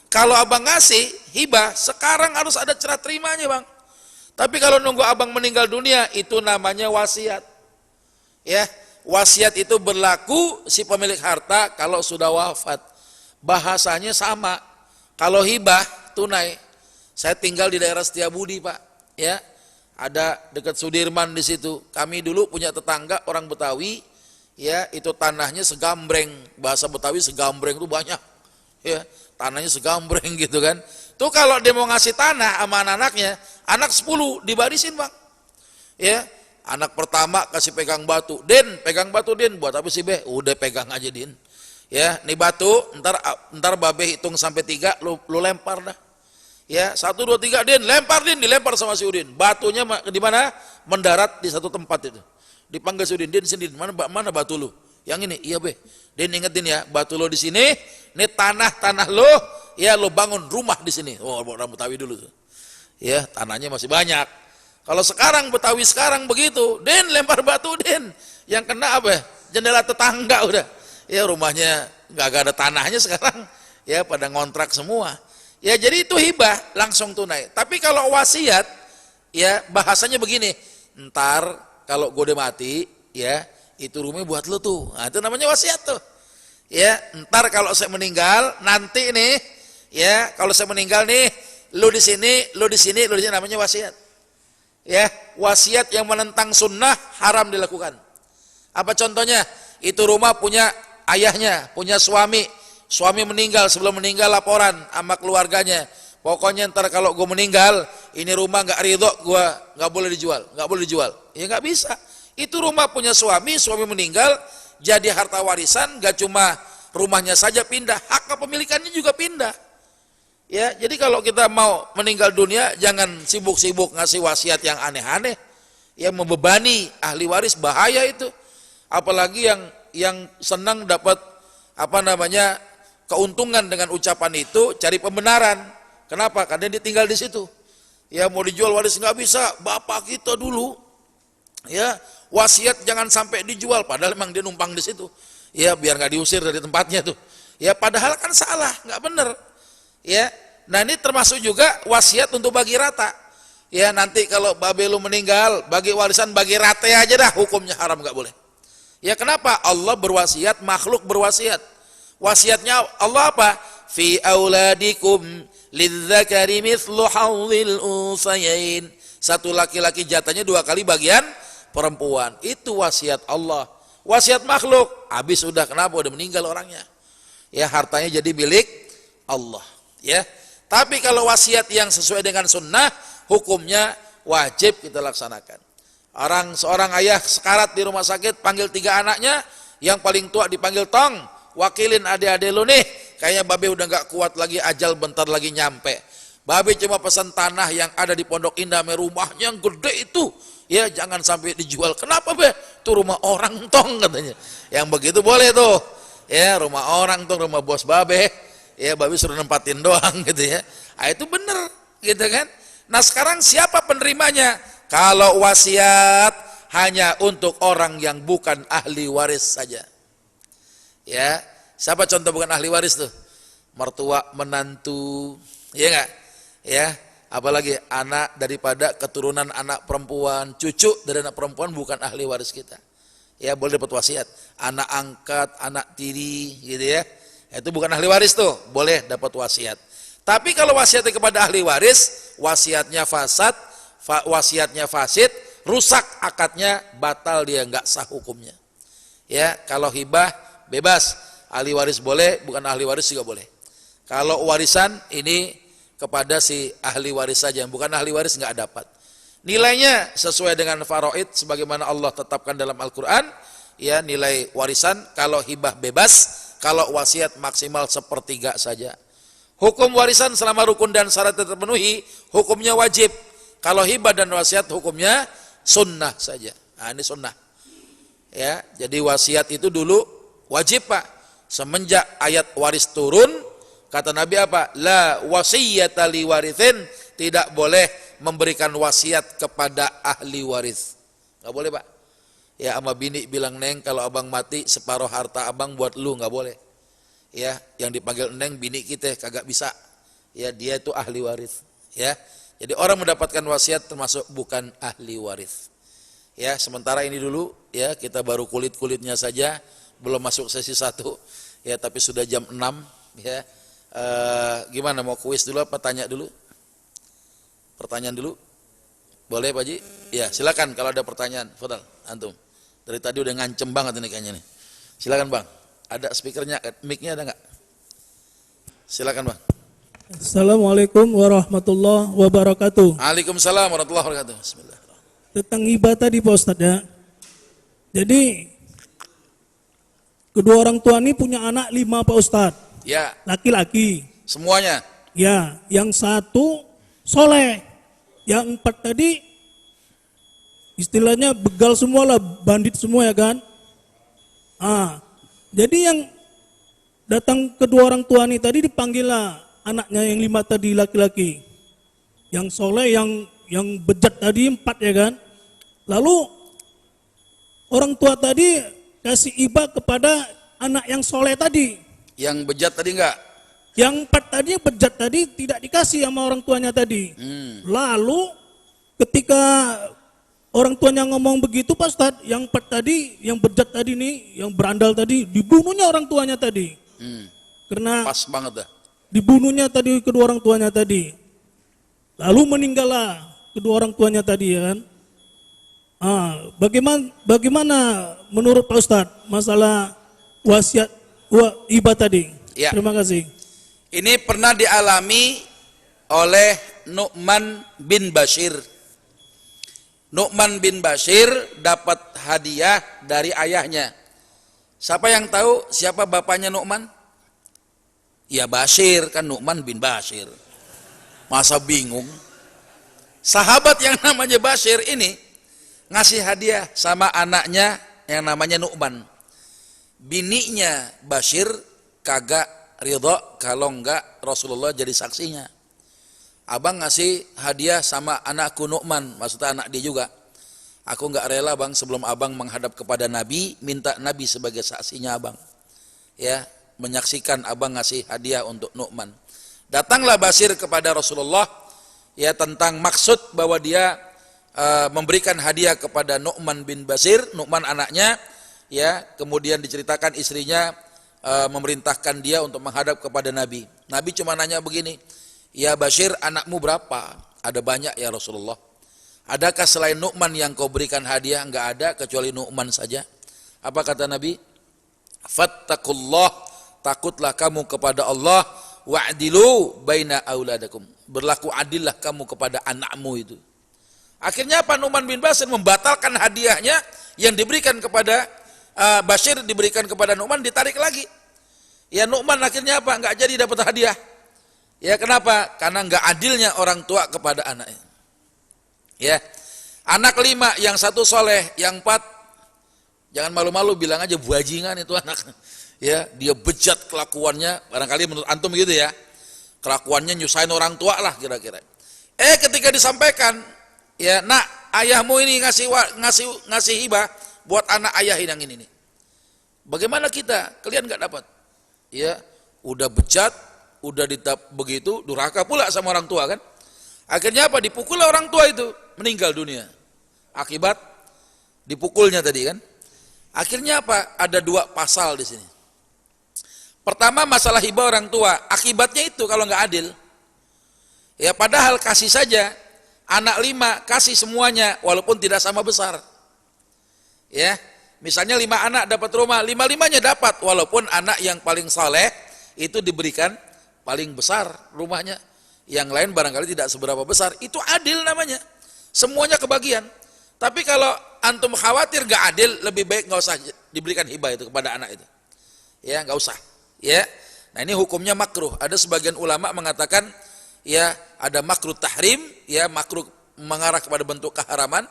Kalau abang ngasih hibah, sekarang harus ada cerah terimanya bang. Tapi kalau nunggu abang meninggal dunia, itu namanya wasiat. Ya, wasiat itu berlaku si pemilik harta kalau sudah wafat. Bahasanya sama. Kalau hibah tunai. Saya tinggal di daerah Setiabudi pak. Ya, ada dekat Sudirman di situ. Kami dulu punya tetangga orang Betawi. Ya, itu tanahnya segambreng. Bahasa Betawi segambreng itu banyak. Ya, tanahnya segambreng gitu kan. Tuh kalau dia mau ngasih tanah sama anak-anaknya, anak 10 dibarisin bang. Ya, anak pertama kasih pegang batu, Den, pegang batu Den, buat apa sih be? Udah pegang aja Din. Ya, nih batu, ntar babe hitung sampai 3, lu lempar dah. Ya, 1, 2, 3 Den, lempar Din, dilempar sama si Udin. Batunya di mana? Mendarat di satu tempat itu. Dipanggil si Udin, Din sini, mana batu lu? Yang ini, iya be. Din ingetin ya, batu lo di sini, ini tanah lo, ya lo bangun rumah di sini. Oh, orang Betawi dulu tuh. Ya, tanahnya masih banyak. Kalau sekarang Betawi sekarang begitu, Den lempar batu Den. Yang kena apa? Jendela tetangga udah. Ya rumahnya gak ada tanahnya sekarang. Ya pada ngontrak semua. Ya jadi itu hibah langsung tunai. Tapi kalau wasiat, ya bahasanya begini. Ntar kalau gue udah mati, ya itu rumahnya buat lu tuh. Nah, itu namanya wasiat tuh. Ya, ntar kalau saya meninggal nanti nih, ya kalau saya meninggal nih, lu di sini, lu di sini, lu di sini, namanya wasiat. Ya, wasiat yang menentang sunnah haram dilakukan. Apa contohnya? Itu rumah punya ayahnya, punya suami. Suami meninggal, sebelum meninggal laporan sama keluarganya. Pokoknya ntar kalau gue meninggal, ini rumah nggak ridho, gue nggak boleh dijual, nggak boleh dijual. Ya nggak bisa. Itu rumah punya suami, suami meninggal, jadi harta warisan, gak cuma rumahnya saja pindah, hak kepemilikannya juga pindah. Ya, jadi kalau kita mau meninggal dunia, jangan sibuk-sibuk ngasih wasiat yang aneh-aneh, yang membebani ahli waris, bahaya itu. Apalagi yang senang dapat keuntungan dengan ucapan itu, cari pembenaran. Kenapa? Karena dia tinggal di situ. Ya mau dijual waris nggak bisa, bapak kita dulu. Ya, wasiat jangan sampai dijual, padahal memang dia numpang di situ. Ya, biar nggak diusir dari tempatnya tuh. Ya, padahal kan salah, nggak bener. Ya, nah ini termasuk juga wasiat untuk bagi rata. Ya, nanti kalau babe lu meninggal, bagi warisan bagi rata aja dah, hukumnya haram nggak boleh. Ya, kenapa? Allah berwasiat, makhluk berwasiat. Wasiatnya Allah apa? Fi auladikum lidzakari mithlu hawdhil unsayain. Satu laki-laki jatahnya 2 kali bagian perempuan. Itu wasiat Allah. Wasiat makhluk, habis sudah, kenapa? Udah meninggal orangnya. Ya, hartanya jadi milik Allah. Ya, tapi kalau wasiat yang sesuai dengan sunnah, hukumnya wajib kita laksanakan. Seorang ayah sekarat di rumah sakit, panggil 3 anaknya, yang paling tua dipanggil, tong, wakilin adik-adik lu nih, kayaknya babe udah gak kuat lagi, ajal bentar lagi nyampe. Babe cuma pesan tanah yang ada di Pondok Indah, rumahnya yang gede itu, ya jangan sampai dijual. Kenapa be? Itu rumah orang tong katanya. Yang begitu boleh tuh, ya rumah orang tuh, rumah bos babe, ya babe suruh nempatin doang gitu ya. Nah, itu bener gitu kan. Nah sekarang siapa penerimanya? Kalau wasiat hanya untuk orang yang bukan ahli waris saja. Ya, siapa contoh bukan ahli waris tuh? Mertua, menantu, ya enggak? Ya, apalagi anak daripada keturunan anak perempuan, cucu dari anak perempuan bukan ahli waris kita. Ya, boleh dapat wasiat. Anak angkat, anak tiri, gitu ya. Itu bukan ahli waris tuh, boleh dapat wasiat. Tapi kalau wasiatnya kepada ahli waris, wasiatnya fasid, rusak akadnya, batal, dia enggak sah hukumnya. Ya, kalau hibah bebas, ahli waris boleh, bukan ahli waris juga boleh. Kalau warisan ini kepada si ahli waris saja, bukan ahli waris enggak dapat. Nilainya sesuai dengan faraid sebagaimana Allah tetapkan dalam Al-Qur'an, ya nilai warisan. Kalau hibah bebas, kalau wasiat maksimal 1/3 saja. Hukum warisan selama rukun dan syarat terpenuhi, hukumnya wajib. Kalau hibah dan wasiat hukumnya sunnah saja. Nah, ini sunnah. Ya, jadi wasiat itu dulu wajib, Pak. Semenjak ayat waris turun, kata Nabi apa? La wasiyyata li warithin, tidak boleh memberikan wasiat kepada ahli waris. Enggak boleh, Pak. Ya, sama bini bilang, "Neng, kalau abang mati separuh harta abang buat lu," enggak boleh. Ya, yang dipanggil neng bini kita kagak bisa. Ya, dia itu ahli waris. Ya. Jadi orang mendapatkan wasiat termasuk bukan ahli waris. Ya, sementara ini dulu ya, kita baru kulit-kulitnya saja, belum masuk sesi 1. Ya, tapi sudah jam 6 ya. Gimana, mau kuis dulu apa tanya dulu? Pertanyaan dulu? Boleh, Pak Ji? Ya, silakan kalau ada pertanyaan. Fadal, antum. Dari tadi udah ngancem banget ini kayaknya nih. Silakan, Bang. Ada speakernya, mic-nya ada nggak? Silakan, Bang. Assalamualaikum warahmatullahi wabarakatuh. Waalaikumsalam warahmatullahi wabarakatuh. Bismillah. Tentang hibah tadi Pak Ustadz ya. Jadi kedua orang tua ini punya anak 5 Pak Ustadz. Ya. Laki-laki. Semuanya. Ya, yang 1 soleh, yang 4 tadi istilahnya begal semua lah, bandit semua ya kan. Jadi yang datang kedua orang tua ini tadi dipanggil lah anaknya yang 5 tadi laki-laki. Yang soleh, yang bejat tadi 4 ya kan. Lalu orang tua tadi kasih hibah kepada anak yang soleh tadi. Yang bejat tadi enggak? Yang 4 tadi, yang bejat tadi tidak dikasih sama orang tuanya tadi. Lalu ketika orang tuanya ngomong begitu Pak Ustadz, yang 4 tadi, yang bejat tadi nih, yang berandal tadi, dibunuhnya orang tuanya tadi. Karena pas banget dah. Dibunuhnya tadi kedua orang tuanya tadi. Lalu meninggallah kedua orang tuanya tadi ya kan. Bagaimana menurut Pak Ustadz masalah wasiat hibah tadi? Ya. Terima kasih. Ini pernah dialami oleh Nu'man bin Bashir. Nu'man bin Bashir dapat hadiah dari ayahnya. Siapa yang tahu siapa bapaknya Nu'man? Ya Bashir, kan Nu'man bin Bashir. Masa bingung? Sahabat yang namanya Bashir ini ngasih hadiah sama anaknya yang namanya Nu'man. Bininya Bashir kagak ridho kalau enggak Rasulullah jadi saksinya. Abang ngasih hadiah sama anakku Nu'man, maksudnya anak dia juga. Aku enggak rela bang sebelum abang menghadap kepada Nabi, minta Nabi sebagai saksinya abang. Ya, menyaksikan abang ngasih hadiah untuk Nu'man. Datanglah Bashir kepada Rasulullah ya tentang maksud bahwa dia memberikan hadiah kepada Nu'man bin Bashir, Nu'man anaknya, ya, kemudian diceritakan istrinya memerintahkan dia untuk menghadap kepada Nabi. Nabi cuma nanya begini, "Ya Bashir, anakmu berapa?" "Ada banyak ya Rasulullah." "Adakah selain Nu'man yang kau berikan hadiah?" "Enggak ada kecuali Nu'man saja." Apa kata Nabi? "Fattaqullah, takutlah kamu kepada Allah, wa'dilu baina auladakum." Berlaku adillah kamu kepada anakmu itu. Akhirnya apa? Nu'man bin Bashir membatalkan hadiahnya yang diberikan kepada Bashir, diberikan kepada Nu'man, ditarik lagi. Ya Nu'man akhirnya apa? Enggak jadi dapat hadiah. Ya kenapa? Karena enggak adilnya orang tua kepada anaknya. Ya, anak 5, yang 1 soleh, yang 4 jangan malu-malu, bilang aja bajingan itu anak. Ya, dia bejat kelakuannya, barangkali menurut antum gitu ya. Kelakuannya nyusahin orang tua lah kira-kira. Ketika disampaikan, ya nak, ayahmu ini ngasih hibah buat anak ayah yang ini nih. Bagaimana kita? Kalian nggak dapat. Ya, udah bejat, udah begitu, durhaka pula sama orang tua kan. Akhirnya apa? Dipukul orang tua itu, meninggal dunia. Akibat dipukulnya tadi kan. Akhirnya apa? Ada 2 pasal di sini. Pertama, masalah hibah orang tua, akibatnya itu kalau nggak adil. Ya padahal kasih saja, anak 5 kasih semuanya walaupun tidak sama besar. Ya, misalnya 5 anak dapat rumah, 5-5-nya dapat walaupun anak yang paling saleh itu diberikan paling besar rumahnya. Yang lain barangkali tidak seberapa besar, itu adil namanya. Semuanya kebagian. Tapi kalau antum khawatir gak adil, lebih baik nggak usah diberikan hibah itu kepada anak itu. Ya, nggak usah. Ya, nah ini hukumnya makruh. Ada sebagian ulama mengatakan, ya ada makruh tahrim, ya makruh mengarah kepada bentuk keharaman.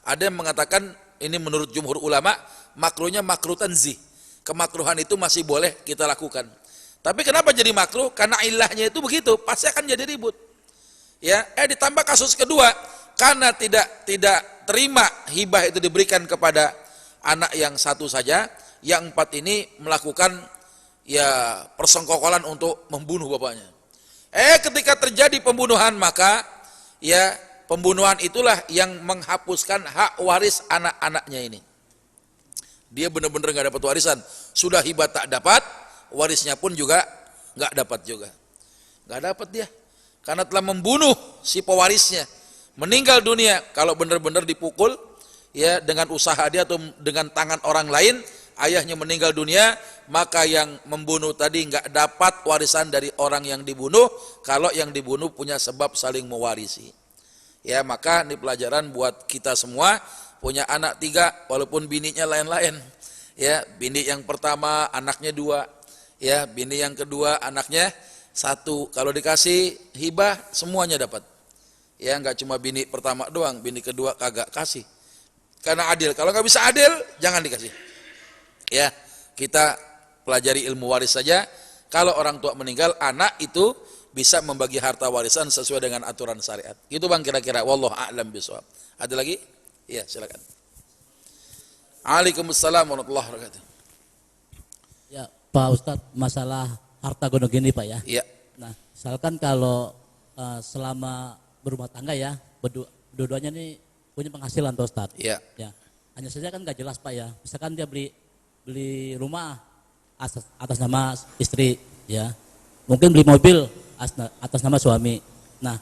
Ada yang mengatakan ini menurut jumhur ulama, makruhnya makruh tanzih. Kemakruhan itu masih boleh kita lakukan. Tapi kenapa jadi makruh? Karena ilahnya itu begitu, pasti akan jadi ribut. Ya, ditambah kasus kedua, karena tidak terima hibah itu diberikan kepada anak yang 1 saja, yang 4 ini melakukan ya persengkokolan untuk membunuh bapaknya. Ketika terjadi pembunuhan, maka ya pembunuhan itulah yang menghapuskan hak waris anak-anaknya ini. Dia benar-benar nggak dapat warisan, sudah hibah tak dapat, warisnya pun juga nggak dapat juga, nggak dapat dia, karena telah membunuh si pewarisnya, meninggal dunia. Kalau benar-benar dipukul, ya dengan usaha dia atau dengan tangan orang lain, ayahnya meninggal dunia, maka yang membunuh tadi nggak dapat warisan dari orang yang dibunuh, kalau yang dibunuh punya sebab saling mewarisi. Ya maka ini pelajaran buat kita semua, punya anak 3 walaupun bininya lain-lain. Ya, bini yang pertama anaknya 2, ya bini yang kedua anaknya 1. Kalau dikasih hibah semuanya dapat. Ya nggak cuma bini pertama doang, bini kedua kagak kasih. Karena adil. Kalau nggak bisa adil, jangan dikasih. Ya, kita pelajari ilmu waris saja. Kalau orang tua meninggal, anak itu bisa membagi harta warisan sesuai dengan aturan syariat. Gitu Bang kira-kira. Wallahu a'lam bishawab. Ada lagi? Iya, silakan. Waalaikumsalam warahmatullahi wabarakatuh. Ya, Pak Ustadz, masalah harta gono gini Pak ya. Iya. Nah, misalkan kalau selama berumah tangga ya, dua-duanya nih punya penghasilan Pak Ustadz. Iya. Ya. Hanya saja kan nggak jelas Pak ya. Misalkan dia beli rumah atas nama istri ya, mungkin beli mobil atas nama suami. Nah,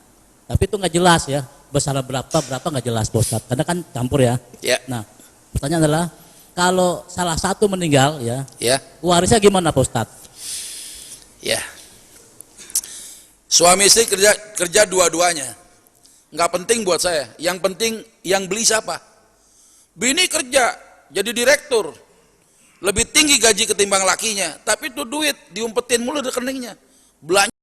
tapi itu nggak jelas ya, besar berapa nggak jelas Pak Ustadz, karena kan campur ya. Ya. Nah, pertanyaan adalah kalau salah satu meninggal ya, warisnya gimana Pak Ustadz? Ya, suami istri kerja dua-duanya, nggak penting buat saya. Yang penting yang beli siapa. Bini kerja jadi direktur, lebih tinggi gaji ketimbang lakinya, tapi itu duit diumpetin mulu rekeningnya, belanja